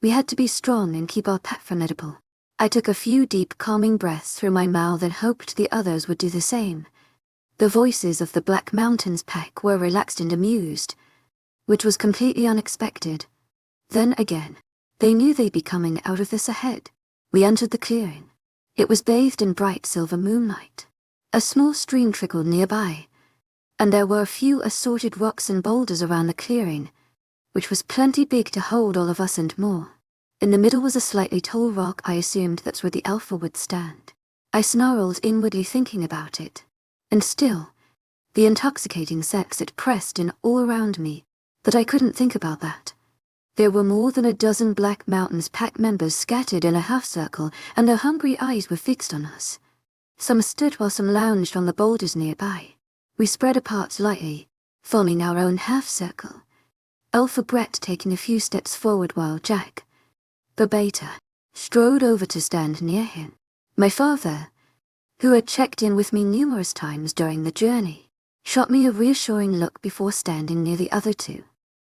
We had to be strong and keep our pack formidable. I took a few deep calming breaths through my mouth and hoped the others would do the same. The voices of the Black Mountains pack were relaxed and amused, which was completely unexpected. Then again, they knew they'd be coming out of this ahead. We entered the clearing. It was bathed in bright silver moonlight. A small stream trickled nearby, and there were a few assorted rocks and boulders around the clearing, which was plenty big to hold all of us and more. In the middle was a slightly tall rock. I assumed that's where the Alpha would stand. I snarled inwardly thinking about it. And still, the intoxicating sex it pressed in all around me, that I couldn't think about that. There were more than a dozen Black Mountain's pack members scattered in a half-circle, and their hungry eyes were fixed on us. Some stood while some lounged on the boulders nearby. We spread apart slightly, forming our own half-circle. Alpha Brett taking a few steps forward while Jack, the beta, strode over to stand near him. My father, who had checked in with me numerous times during the journey, shot me a reassuring look before standing near the other two.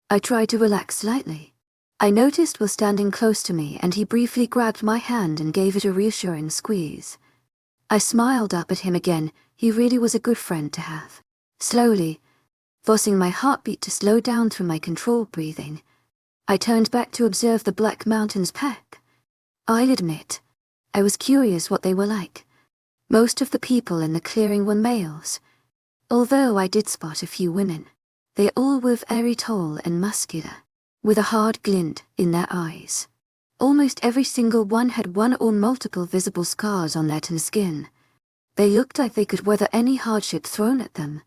I tried to relax slightly. I noticed Will standing close to me, and he briefly grabbed my hand and gave it a reassuring squeeze. I smiled up at him again. He really was a good friend to have. Slowly, forcing my heartbeat to slow down through my controlled breathing, I turned back to observe the Black Mountain's pack. I'll admit, I was curious what they were like. Most of the people in the clearing were males, although I did spot a few women. They all were very tall and muscular, with a hard glint in their eyes. Almost every single one had one or multiple visible scars on their tan skin. They looked like they could weather any hardship thrown at them.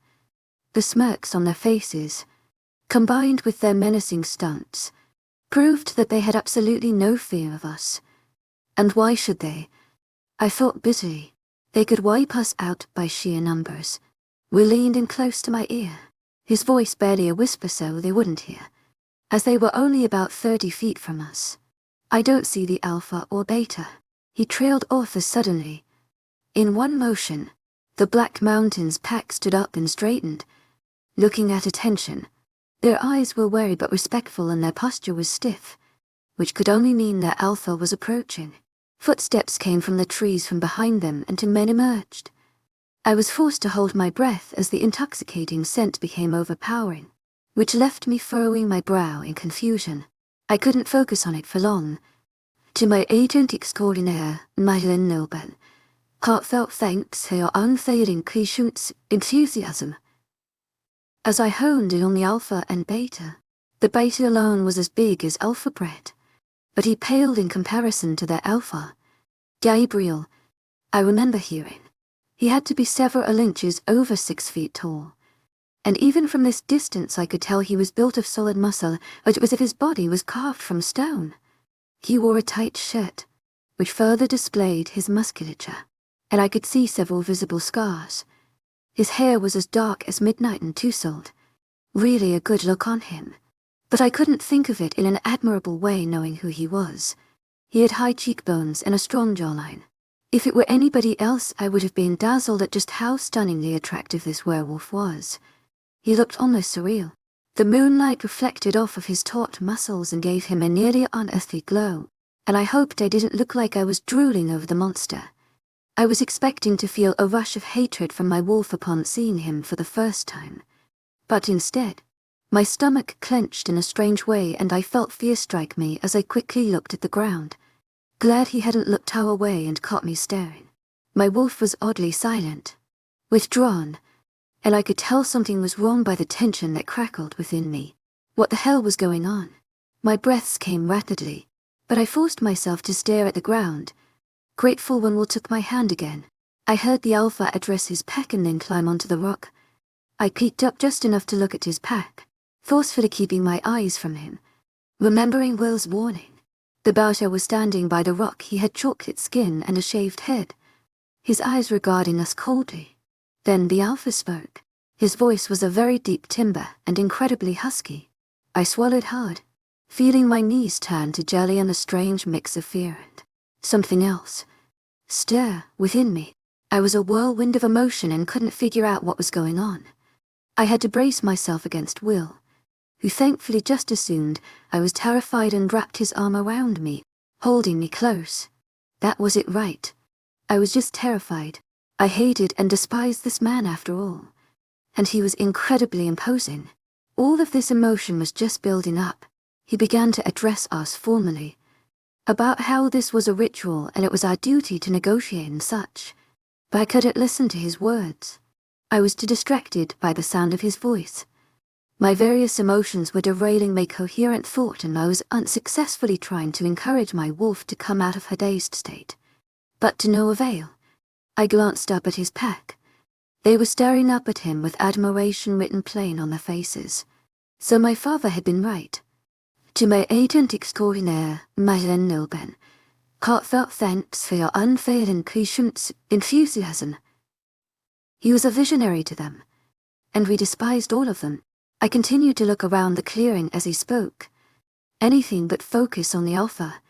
The smirks on their faces, combined with their menacing stunts, proved that they had absolutely no fear of us. And why should they? I thought bitterly. They could wipe us out by sheer numbers. Will leaned in close to my ear, his voice barely a whisper so they wouldn't hear, as they were only about 30 feet from us. I don't see the Alpha or Beta. He trailed off as suddenly. In one motion, the Black Mountain's pack stood up and straightened, looking at attention. Their eyes were wary but respectful, and their posture was stiff, which could only mean their Alpha was approaching. Footsteps came from the trees from behind them, and two men emerged. I was forced to hold my breath as the intoxicating scent became overpowering, which left me furrowing my brow in confusion. I couldn't focus on it for long. To my agent extraordinaire, Madeleine Nobel, heartfelt thanks for your unfailing patience, enthusiasm. As I honed in on the Alpha and Beta, the Beta alone was as big as Alpha Brett, but he paled in comparison to their Alpha. Gabriel, I remember hearing. He had to be several inches over 6 feet tall, and even from this distance I could tell he was built of solid muscle. It was as if his body was carved from stone. He wore a tight shirt, which further displayed his musculature, and I could see several visible scars. His hair was as dark as midnight and tousled. Really a good look on him, but I couldn't think of it in an admirable way knowing who he was. He had high cheekbones and a strong jawline. If it were anybody else, I would have been dazzled at just how stunningly attractive this werewolf was. He looked almost surreal. The moonlight reflected off of his taut muscles and gave him a nearly unearthly glow, and I hoped I didn't look like I was drooling over the monster. I was expecting to feel a rush of hatred from my wolf upon seeing him for the first time. But instead, my stomach clenched in a strange way, and I felt fear strike me as I quickly looked at the ground. Glad he hadn't looked our way and caught me staring. My wolf was oddly silent, withdrawn, and I could tell something was wrong by the tension that crackled within me. What the hell was going on? My breaths came rapidly, but I forced myself to stare at the ground, grateful when Will took my hand again. I heard the Alpha address his pack and then climb onto the rock. I peeked up just enough to look at his pack, forcefully keeping my eyes from him, remembering Will's warning. The Boucher was standing by the rock. He had chocolate skin and a shaved head, his eyes regarding us coldly. Then the Alpha spoke. His voice was a very deep timbre and incredibly husky. I swallowed hard, feeling my knees turn to jelly and a strange mix of fear and something else stir within me. I was a whirlwind of emotion and couldn't figure out what was going on. I had to brace myself against Will, who thankfully just assumed I was terrified and wrapped his arm around me, holding me close. That was it, right? I was just terrified. I hated and despised this man after all, and he was incredibly imposing. All of this emotion was just building up. He began to address us formally, about how this was a ritual and it was our duty to negotiate and such. but I couldn't listen to his words. I was too distracted by the sound of his voice. My various emotions were derailing my coherent thought, and I was unsuccessfully trying to encourage my wolf to come out of her dazed state. But to no avail. I glanced up at his pack. They were staring up at him with admiration written plain on their faces. So my father had been right. To my agent extraordinaire, Madeleine Nilben, heartfelt thanks for your unfailing patience, enthusiasm. He was a visionary to them, and we despised all of them. I continued to look around the clearing as he spoke. Anything but focus on the alpha.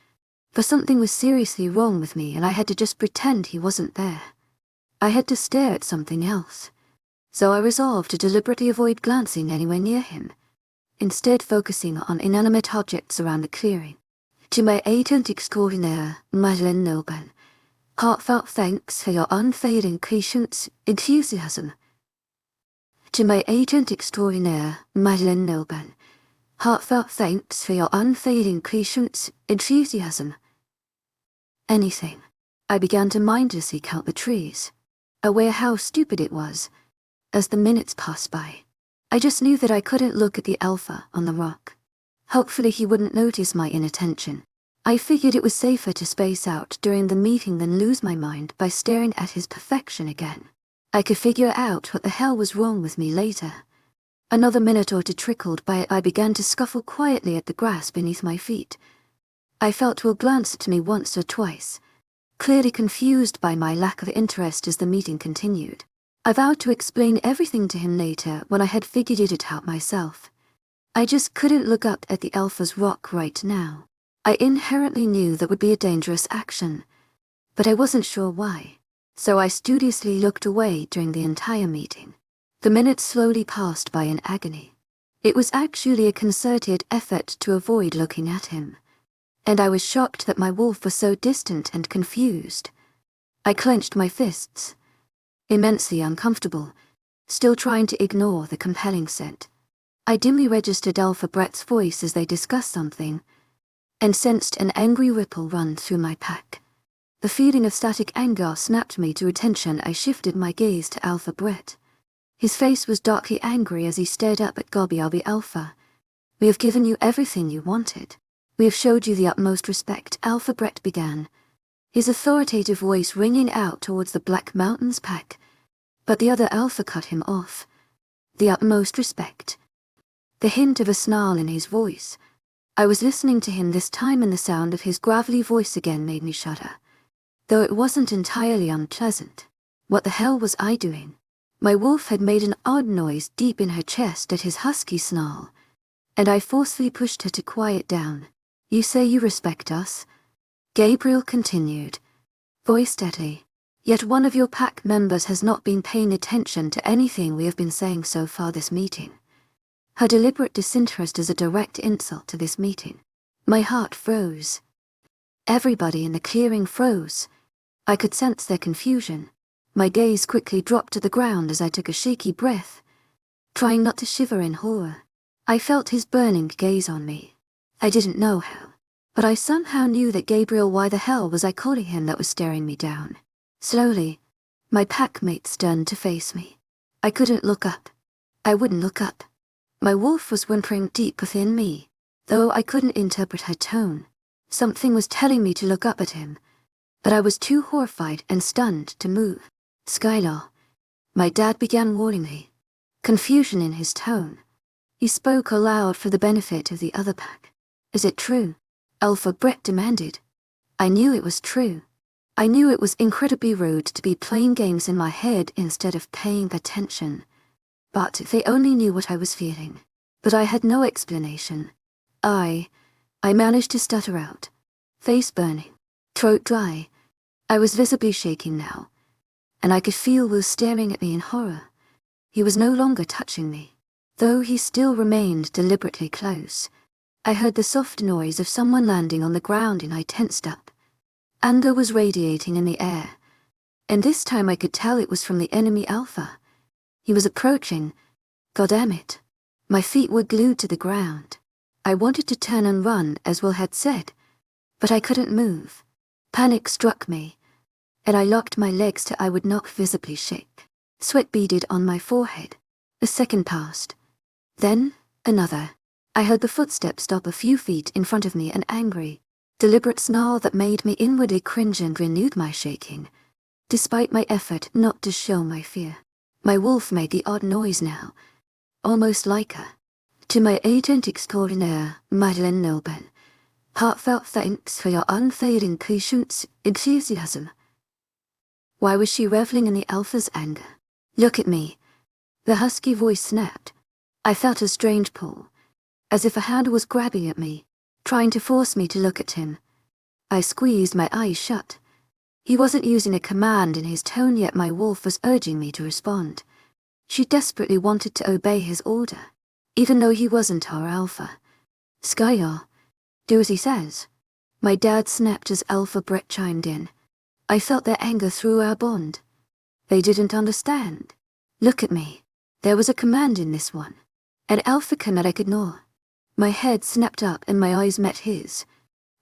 For something was seriously wrong with me, and I had to just pretend he wasn't there. I had to stare at something else. So I resolved to deliberately avoid glancing anywhere near him, instead focusing on inanimate objects around the clearing. To my agent extraordinaire, Madeleine Nilben, heartfelt thanks for your unfailing patience, enthusiasm. To my agent extraordinaire, Madeleine Nilben, heartfelt thanks for your unfailing patience, enthusiasm. Anything. I began to mindlessly count the trees, aware how stupid it was. As the minutes passed by, I just knew that I couldn't look at the alpha on the rock. Hopefully he wouldn't notice my inattention. I figured it was safer to space out during the meeting than lose my mind by staring at his perfection again. I could figure out what the hell was wrong with me later. Another minute or two trickled by. I began to scuffle quietly at the grass beneath my feet. I felt Will glance at me once or twice, clearly confused by my lack of interest as the meeting continued. I vowed to explain everything to him later when I had figured it out myself. I just couldn't look up at the Alpha's rock right now. I inherently knew that would be a dangerous action, but I wasn't sure why, so I studiously looked away during the entire meeting. The minutes slowly passed by in agony. It was actually a concerted effort to avoid looking at him, and I was shocked that my wolf was so distant and confused. I clenched my fists, immensely uncomfortable, still trying to ignore the compelling scent. I dimly registered Alpha Brett's voice as they discussed something, and sensed an angry ripple run through my pack. The feeling of static anger snapped me to attention. I shifted my gaze to Alpha Brett. His face was darkly angry as he stared up at Gobby Alpha. We have given you everything you wanted. We have showed you the utmost respect, Alpha Brett began, his authoritative voice ringing out towards the Black Mountains pack, but the other Alpha cut him off. The utmost respect. The hint of a snarl in his voice. I was listening to him this time, and the sound of his gravelly voice again made me shudder, though it wasn't entirely unpleasant. What the hell was I doing? My wolf had made an odd noise deep in her chest at his husky snarl, and I forcefully pushed her to quiet down. You say you respect us? Gabriel continued, voice steady. Yet one of your pack members has not been paying attention to anything we have been saying so far this meeting. Her deliberate disinterest is a direct insult to this meeting. My heart froze. Everybody in the clearing froze. I could sense their confusion. My gaze quickly dropped to the ground as I took a shaky breath, trying not to shiver in horror. I felt his burning gaze on me. I didn't know how, but I somehow knew that Gabriel. Why the hell was I calling him that was staring me down? Slowly, my packmates turned to face me. I couldn't look up. I wouldn't look up. My wolf was whimpering deep within me, though I couldn't interpret her tone. Something was telling me to look up at him, but I was too horrified and stunned to move. Skylar, my dad began warning me, confusion in his tone. He spoke aloud for the benefit of the other pack. Is it true? Alpha Brett demanded. I knew it was true. I knew it was incredibly rude to be playing games in my head instead of paying attention. But if they only knew what I was feeling. But I had no explanation. I managed to stutter out, face burning, throat dry. I was visibly shaking now, and I could feel Will staring at me in horror. He was no longer touching me, though he still remained deliberately close. I heard the soft noise of someone landing on the ground, and I tensed up. Anger was radiating in the air, and this time I could tell it was from the enemy Alpha. He was approaching. Goddamn it. My feet were glued to the ground. I wanted to turn and run, as Will had said, but I couldn't move. Panic struck me. and I locked my legs till I would not visibly shake. Sweat beaded on my forehead. A second passed. Then, another. I heard the footsteps stop a few feet in front of me, an angry, deliberate snarl that made me inwardly cringe and renewed my shaking. Despite my effort not to show my fear, my wolf made the odd noise now, almost like a "To my agent extraordinaire, Madeleine Nilben, heartfelt thanks for your unfailing patience, enthusiasm." Why was she reveling in the alpha's anger? "Look at me." The husky voice snapped. I felt a strange pull, as if a hand was grabbing at me, trying to force me to look at him. I squeezed my eyes shut. He wasn't using a command in his tone, yet my wolf was urging me to respond. She desperately wanted to obey his order, even though he wasn't our alpha. "Skylar, do as he says." My dad snapped as Alpha Brett chimed in. I felt their anger through our bond. They didn't understand. Look at me. There was a command in this one. An alpha command I could ignore. My head snapped up and my eyes met his.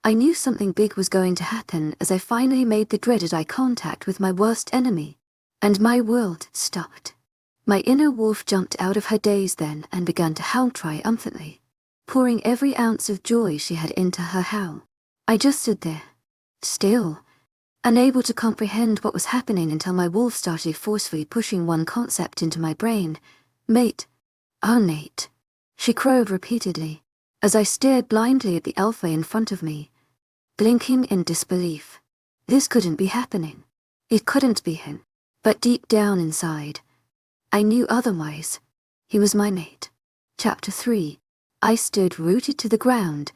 I knew something big was going to happen as I finally made the dreaded eye contact with my worst enemy, and my world stopped. My inner wolf jumped out of her daze then and began to howl triumphantly, pouring every ounce of joy she had into her howl. I just stood there, still, unable to comprehend what was happening until my wolf started forcefully pushing one concept into my brain. "Mate. Unmate." She crowed repeatedly, as I stared blindly at the alpha in front of me, blinking in disbelief. This couldn't be happening. It couldn't be him. But deep down inside, I knew otherwise. He was my mate. Chapter 3. I stood rooted to the ground,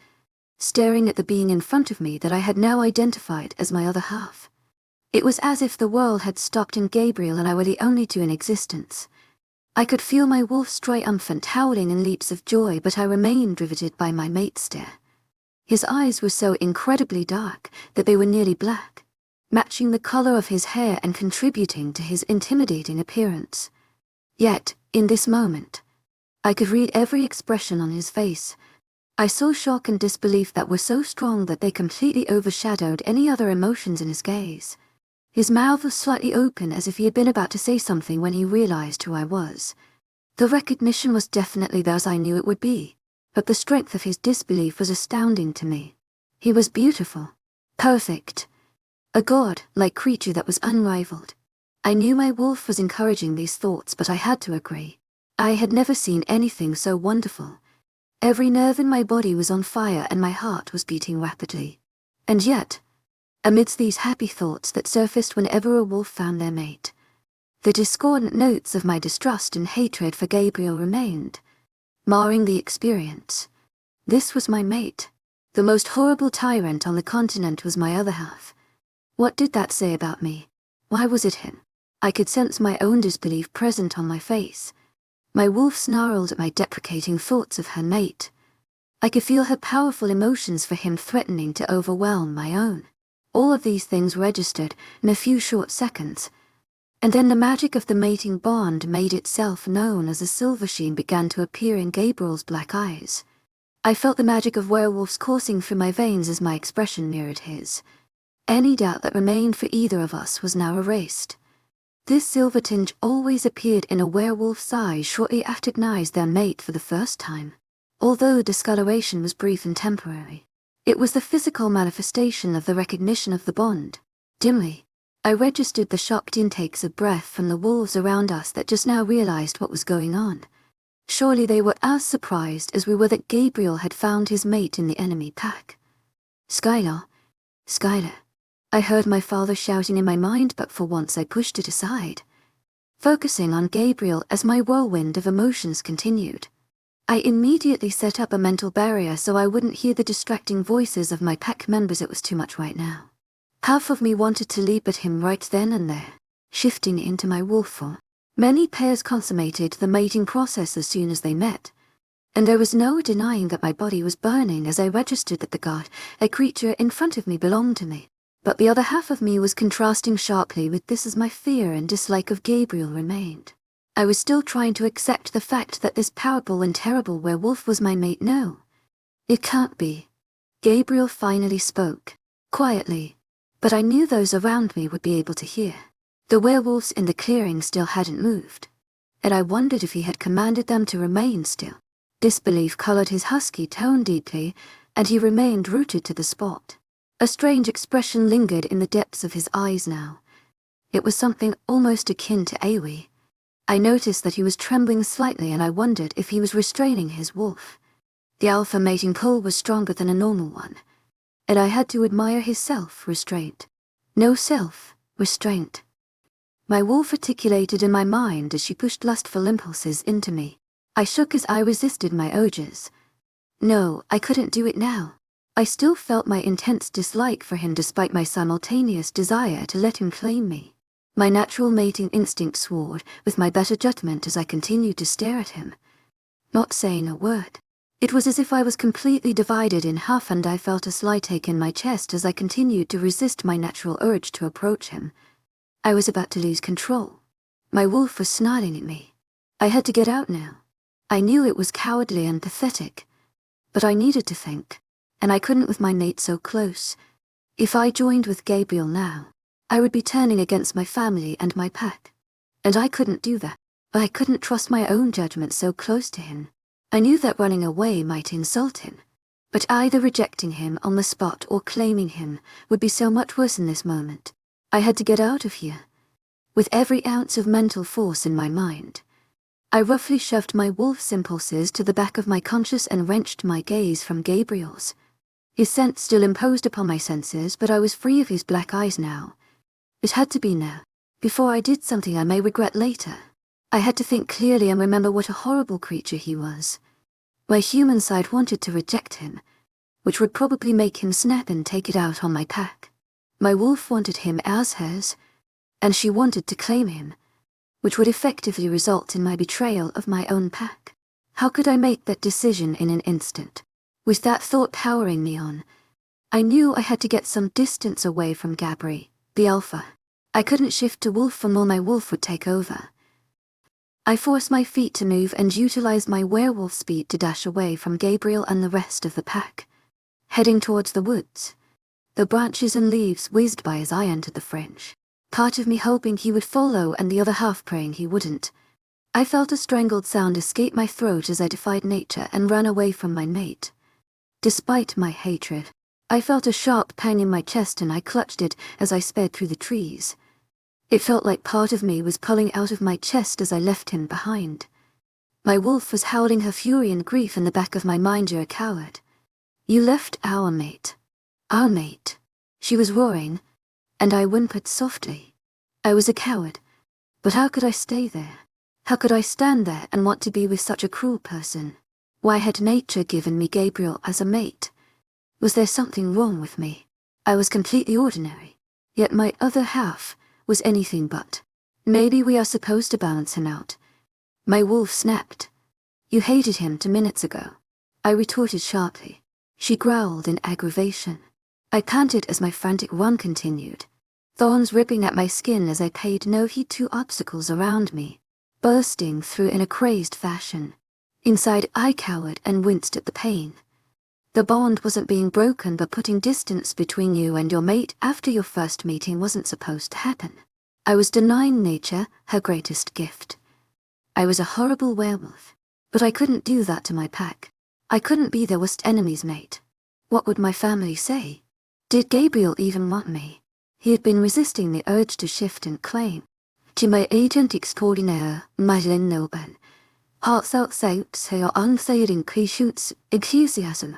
staring at the being in front of me that I had now identified as my other half. It was as if the world had stopped and Gabriel and I were the only two in existence. I could feel my wolf's triumphant howling in leaps of joy, but I remained riveted by my mate's stare. His eyes were so incredibly dark that they were nearly black, matching the color of his hair and contributing to his intimidating appearance. Yet, in this moment, I could read every expression on his face. I saw shock and disbelief that were so strong that they completely overshadowed any other emotions in his gaze. His mouth was slightly open as if he had been about to say something when he realized who I was. The recognition was definitely there, as I knew it would be, but the strength of his disbelief was astounding to me. He was beautiful, perfect, a god-like creature that was unrivaled. I knew my wolf was encouraging these thoughts, but I had to agree. I had never seen anything so wonderful. Every nerve in my body was on fire and my heart was beating rapidly. And yet, amidst these happy thoughts that surfaced whenever a wolf found their mate, the discordant notes of my distrust and hatred for Gabriel remained, marring the experience. This was my mate. The most horrible tyrant on the continent was my other half. What did that say about me? Why was it him? I could sense my own disbelief present on my face. My wolf snarled at my deprecating thoughts of her mate. I could feel her powerful emotions for him threatening to overwhelm my own. All of these things registered in a few short seconds, and then the magic of the mating bond made itself known as a silver sheen began to appear in Gabriel's black eyes. I felt the magic of werewolves coursing through my veins as my expression mirrored his. Any doubt that remained for either of us was now erased. This silver tinge always appeared in a werewolf's eyes shortly after recognized their mate for the first time. Although discoloration was brief and temporary, it was the physical manifestation of the recognition of the bond. Dimly, I registered the shocked intakes of breath from the wolves around us that just now realized what was going on. Surely they were as surprised as we were that Gabriel had found his mate in the enemy pack. "Skylar, Skylar," I heard my father shouting in my mind, but for once I pushed it aside, focusing on Gabriel as my whirlwind of emotions continued. I immediately set up a mental barrier so I wouldn't hear the distracting voices of my pack members. It was too much right now. Half of me wanted to leap at him right then and there, shifting into my wolf form. Many pairs consummated the mating process as soon as they met, and there was no denying that my body was burning as I registered that the god, a creature in front of me, belonged to me. But the other half of me was contrasting sharply with this as my fear and dislike of Gabriel remained. I was still trying to accept the fact that this powerful and terrible werewolf was my mate. "No, it can't be." Gabriel finally spoke, quietly, but I knew those around me would be able to hear. The werewolves in the clearing still hadn't moved, and I wondered if he had commanded them to remain still. Disbelief colored his husky tone deeply, and he remained rooted to the spot. A strange expression lingered in the depths of his eyes now. It was something almost akin to awe. I noticed that he was trembling slightly, and I wondered if he was restraining his wolf. The alpha mating pull was stronger than a normal one, and I had to admire his self-restraint. No self-restraint. My wolf articulated in my mind as she pushed lustful impulses into me. I shook as I resisted my urges. No, I couldn't do it now. I still felt my intense dislike for him despite my simultaneous desire to let him claim me. My natural mating instinct swore with my better judgment as I continued to stare at him, not saying a word. It was as if I was completely divided in half, and I felt a slight ache in my chest as I continued to resist my natural urge to approach him. I was about to lose control. My wolf was snarling at me. I had to get out now. I knew it was cowardly and pathetic, but I needed to think, and I couldn't with my mate so close. If I joined with Gabriel now, I would be turning against my family and my pack, and I couldn't do that. I couldn't trust my own judgment so close to him. I knew that running away might insult him, but either rejecting him on the spot or claiming him would be so much worse in this moment. I had to get out of here. With every ounce of mental force in my mind, I roughly shoved my wolf's impulses to the back of my conscience and wrenched my gaze from Gabriel's. His scent still imposed upon my senses, but I was free of his black eyes now. It had to be now, before I did something I may regret later. I had to think clearly and remember what a horrible creature he was. My human side wanted to reject him, which would probably make him snap and take it out on my pack. My wolf wanted him as hers, and she wanted to claim him, which would effectively result in my betrayal of my own pack. How could I make that decision in an instant? With that thought powering me on, I knew I had to get some distance away from Gabri, the alpha. I couldn't shift to wolf form or my wolf would take over. I forced my feet to move and utilized my werewolf speed to dash away from Gabriel and the rest of the pack, heading towards the woods. The branches and leaves whizzed by as I entered the fringe, part of me hoping he would follow and the other half praying he wouldn't. I felt a strangled sound escape my throat as I defied nature and ran away from my mate. Despite my hatred, I felt a sharp pang in my chest and I clutched it as I sped through the trees. It felt like part of me was pulling out of my chest as I left him behind. My wolf was howling her fury and grief in the back of my mind. You're a coward. You left our mate. Our mate. She was roaring, and I whimpered softly. I was a coward, but how could I stay there? How could I stand there and want to be with such a cruel person? Why had nature given me Gabriel as a mate? Was there something wrong with me? I was completely ordinary, yet my other half was anything but. Maybe we are supposed to balance him out. My wolf snapped. You hated him 2 minutes ago. I retorted sharply. She growled in aggravation. I panted as my frantic run continued, thorns ripping at my skin as I paid no heed to obstacles around me, bursting through in a crazed fashion. Inside I cowered and winced at the pain. The bond wasn't being broken, but putting distance between you and your mate after your first meeting wasn't supposed to happen. I was denying nature her greatest gift. I was a horrible werewolf, but I couldn't do that to my pack. I couldn't be their worst enemy's mate. What would my family say? Did Gabriel even want me? He had been resisting the urge to shift and claim. To my agent extraordinaire, Madeleine Noben, hearts outside her unfailing enthusiasm.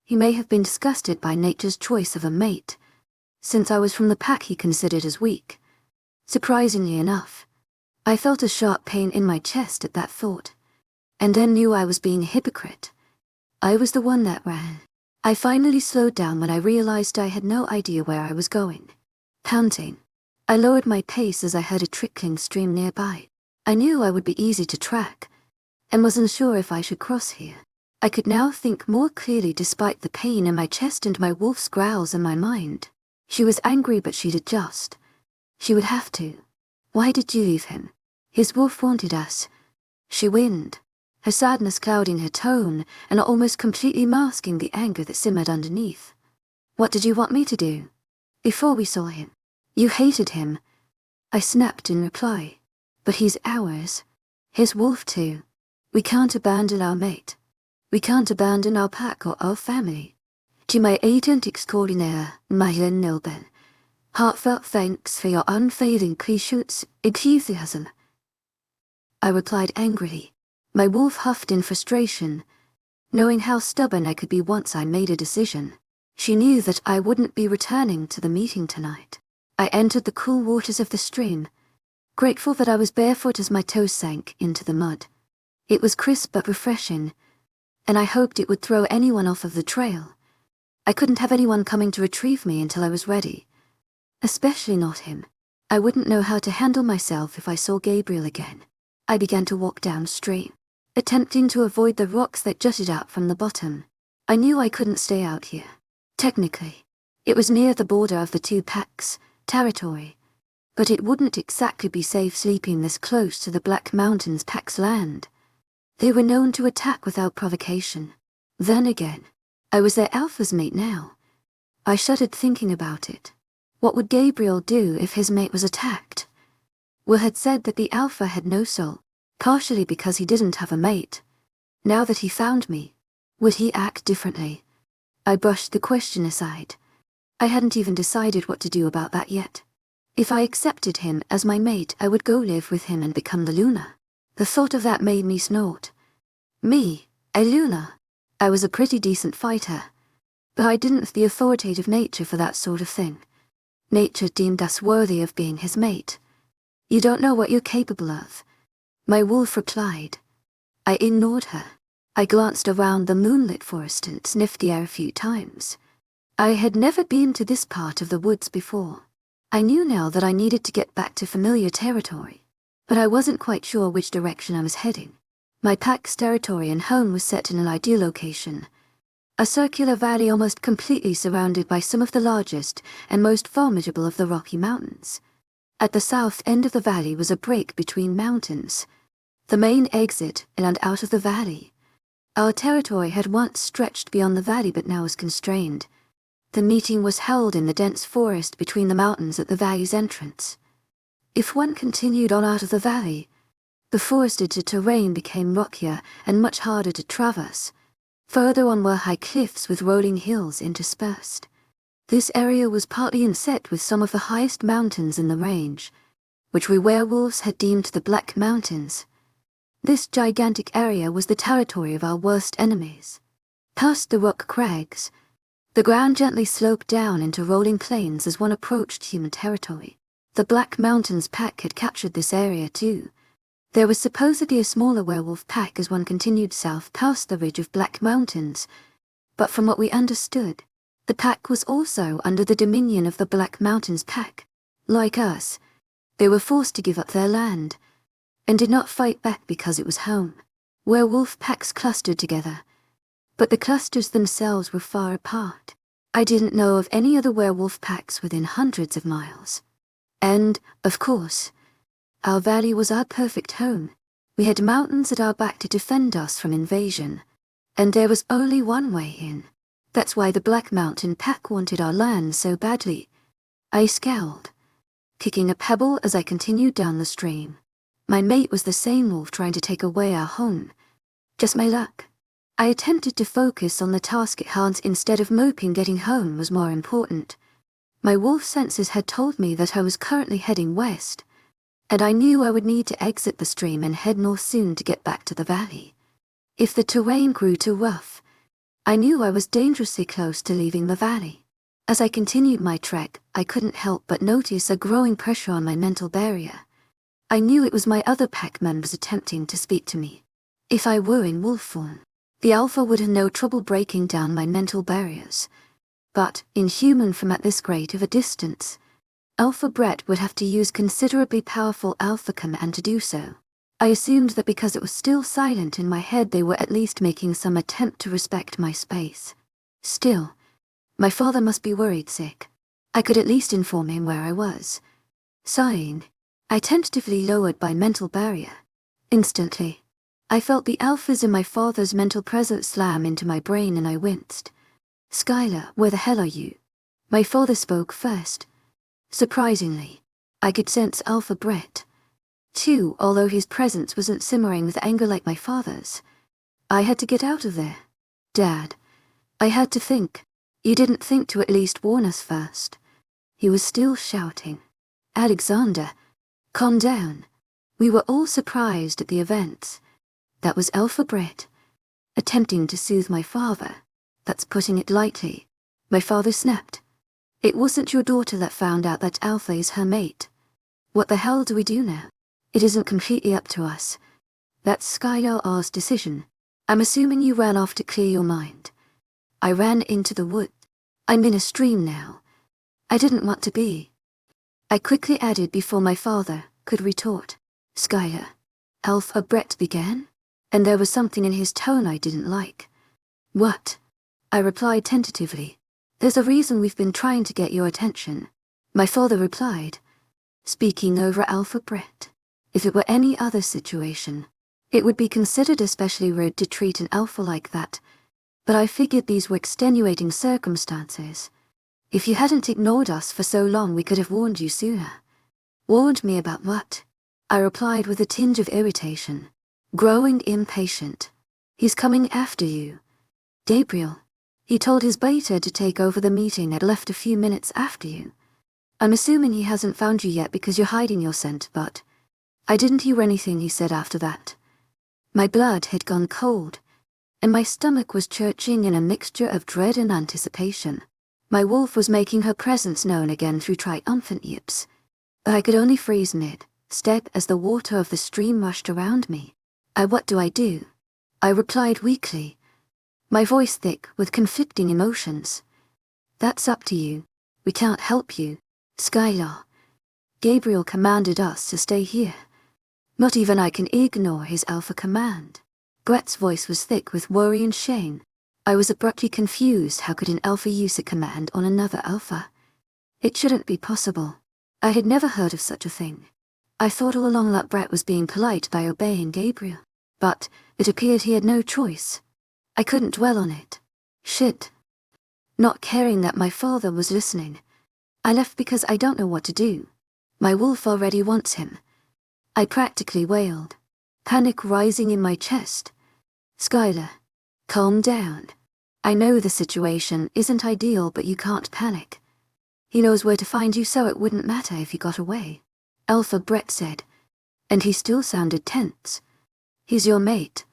He may have been disgusted by nature's choice of a mate, since I was from the pack he considered as weak. Surprisingly enough, I felt a sharp pain in my chest at that thought, and then knew I was being a hypocrite. I was the one that ran. I finally slowed down when I realized I had no idea where I was going. Panting, I lowered my pace as I heard a trickling stream nearby. I knew I would be easy to track, and was unsure if I should cross here. I could now think more clearly despite the pain in my chest and my wolf's growls in my mind. She was angry, but she'd adjust. She would have to. Why did you leave him? His wolf wanted us. She whined, her sadness clouding her tone and almost completely masking the anger that simmered underneath. What did you want me to do? Before we saw him. You hated him. I snapped in reply. But he's ours. His wolf too. We can't abandon our mate. We can't abandon our pack or our family. To my agent extraordinaire, Mayen Nilben. Heartfelt thanks for your unfailing clichés, enthusiasm. I replied angrily. My wolf huffed in frustration. Knowing how stubborn I could be once I made a decision, she knew that I wouldn't be returning to the meeting tonight. I entered the cool waters of the stream, grateful that I was barefoot as my toes sank into the mud. It was crisp but refreshing, and I hoped it would throw anyone off of the trail. I couldn't have anyone coming to retrieve me until I was ready. Especially not him. I wouldn't know how to handle myself if I saw Gabriel again. I began to walk downstream, attempting to avoid the rocks that jutted out from the bottom. I knew I couldn't stay out here. Technically, it was near the border of the two packs' territory, but it wouldn't exactly be safe sleeping this close to the Black Mountains pack's land. They were known to attack without provocation. Then again, I was their alpha's mate now. I shuddered thinking about it. What would Gabriel do if his mate was attacked? Will had said that the alpha had no soul, partially because he didn't have a mate. Now that he found me, would he act differently? I brushed the question aside. I hadn't even decided what to do about that yet. If I accepted him as my mate, I would go live with him and become the Luna. The thought of that made me snort. Me, a Luna? I was a pretty decent fighter, but I didn't have the authoritative nature for that sort of thing. Nature deemed us worthy of being his mate. You don't know what you're capable of. My wolf replied. I ignored her. I glanced around the moonlit forest and sniffed the air a few times. I had never been to this part of the woods before. I knew now that I needed to get back to familiar territory, but I wasn't quite sure which direction I was heading. My pack's territory and home was set in an ideal location. A circular valley almost completely surrounded by some of the largest and most formidable of the Rocky Mountains. At the south end of the valley was a break between mountains, the main exit in and out of the valley. Our territory had once stretched beyond the valley but now was constrained. The meeting was held in the dense forest between the mountains at the valley's entrance. If one continued on out of the valley, the forested terrain became rockier and much harder to traverse. Further on were high cliffs with rolling hills interspersed. This area was partly inset with some of the highest mountains in the range, which we werewolves had deemed the Black Mountains. This gigantic area was the territory of our worst enemies. Past the rock crags, the ground gently sloped down into rolling plains as one approached human territory. The Black Mountains pack had captured this area too. There was supposedly a smaller werewolf pack as one continued south past the ridge of Black Mountains, but from what we understood, the pack was also under the dominion of the Black Mountains pack. Like us, they were forced to give up their land, and did not fight back because it was home. Werewolf packs clustered together, but the clusters themselves were far apart. I didn't know of any other werewolf packs within hundreds of miles. And, of course, our valley was our perfect home. We had mountains at our back to defend us from invasion, and there was only one way in. That's why the Black Mountain pack wanted our land so badly. I scowled, kicking a pebble as I continued down the stream. My mate was the same wolf trying to take away our home. Just my luck. I attempted to focus on the task at hand instead of moping. Getting home was more important. My wolf senses had told me that I was currently heading west, and I knew I would need to exit the stream and head north soon to get back to the valley. If the terrain grew too rough, I knew I was dangerously close to leaving the valley. As I continued my trek, I couldn't help but notice a growing pressure on my mental barrier. I knew it was my other pack members attempting to speak to me. If I were in wolf form, the alpha would have no trouble breaking down my mental barriers. But, in human form at this great of a distance, Alpha Brett would have to use considerably powerful alpha command to do so. I assumed that because it was still silent in my head they were at least making some attempt to respect my space. Still, my father must be worried sick. I could at least inform him where I was. Sighing, I tentatively lowered my mental barrier. Instantly, I felt the alphas in my father's mental presence slam into my brain and I winced. Skylar, where the hell are you? My father spoke first. Surprisingly, I could sense Alpha Brett, too, although his presence wasn't simmering with anger like my father's. I had to get out of there. Dad, I had to think. You didn't think to at least warn us first. He was still shouting. Alexander, calm down. We were all surprised at the events. That was Alpha Brett, attempting to soothe my father. That's putting it lightly. My father snapped. It wasn't your daughter that found out that Alpha is her mate. What the hell do we do now? It isn't completely up to us. That's Skylar's decision. I'm assuming you ran off to clear your mind. I ran into the wood. I'm in a stream now. I didn't want to be. I quickly added before my father could retort. Skylar. Alpha Brett began, and there was something in his tone I didn't like. What? I replied tentatively. There's a reason we've been trying to get your attention. My father replied, speaking over Alpha Brett. If it were any other situation, it would be considered especially rude to treat an alpha like that, but I figured these were extenuating circumstances. If you hadn't ignored us for so long, we could have warned you sooner. Warned me about what? I replied with a tinge of irritation, growing impatient. He's coming after you. Gabriel. He told his beta to take over the meeting and left a few minutes after you. I'm assuming he hasn't found you yet because you're hiding your scent, but I didn't hear anything he said after that. My blood had gone cold, and my stomach was churning in a mixture of dread and anticipation. My wolf was making her presence known again through triumphant yips, but I could only freeze mid-step as the water of the stream rushed around me. What do I do? I replied weakly, my voice thick with conflicting emotions. That's up to you. We can't help you, Skylar. Gabriel commanded us to stay here. Not even I can ignore his alpha command. Brett's voice was thick with worry and shame. I was abruptly confused. How could an alpha use a command on another alpha? It shouldn't be possible. I had never heard of such a thing. I thought all along that Brett was being polite by obeying Gabriel, but it appeared he had no choice. I couldn't dwell on it. Shit. Not caring that my father was listening, I left because I don't know what to do. My wolf already wants him. I practically wailed, panic rising in my chest. Skylar, calm down. I know the situation isn't ideal, but you can't panic. He knows where to find you, so it wouldn't matter if he got away. Alpha Brett said, and he still sounded tense. He's your mate.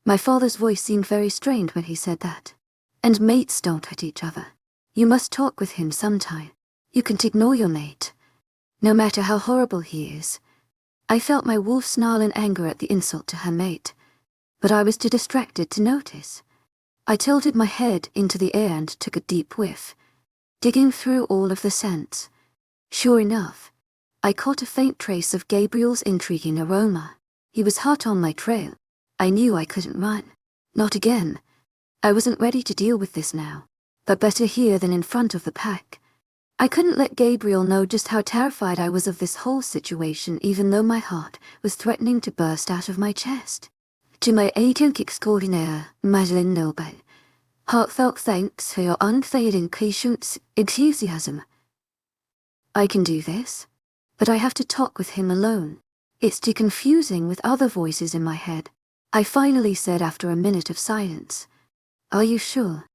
My father's voice seemed very strained when he said that. And mates don't hurt each other. You must talk with him sometime. You can't ignore your mate, no matter how horrible he is. I felt my wolf snarl in anger at the insult to her mate, but I was too distracted to notice. I tilted my head into the air and took a deep whiff, digging through all of the scents. Sure enough, I caught a faint trace of Gabriel's intriguing aroma. He was hot on my trail. I knew I couldn't run. Not again. I wasn't ready to deal with this now, but better here than in front of the pack. I couldn't let Gabriel know just how terrified I was of this whole situation, even though my heart was threatening to burst out of my chest. To my agent extraordinaire, Madeline Noble, heartfelt thanks for your unfailing patience, enthusiasm. I can do this, but I have to talk with him alone. It's too confusing with other voices in my head. I finally said after a minute of silence, Are you sure?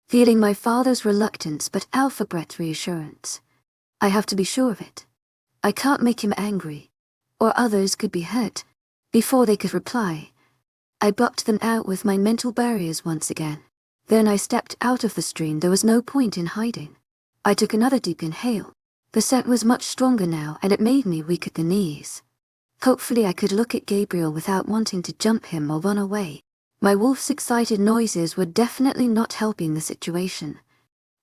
Feeling my father's reluctance but Alpha Brett's reassurance. I have to be sure of it. I can't make him angry, or others could be hurt. Before they could reply, I blocked them out with my mental barriers once again. Then I stepped out of the stream. There was no point in hiding. I took another deep inhale. The scent was much stronger now, and it made me weak at the knees. Hopefully I could look at Gabriel without wanting to jump him or run away. My wolf's excited noises were definitely not helping the situation.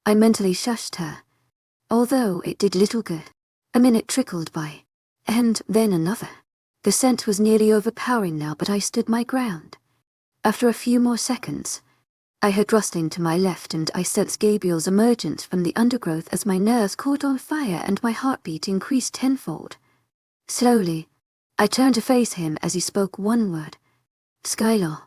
I mentally shushed her, although it did little good. A minute trickled by, and then another. The scent was nearly overpowering now, but I stood my ground. After a few more seconds, I heard rustling to my left and I sensed Gabriel's emergence from the undergrowth as my nerves caught on fire and my heartbeat increased tenfold. Slowly, I turned to face him as he spoke one word. Skylar.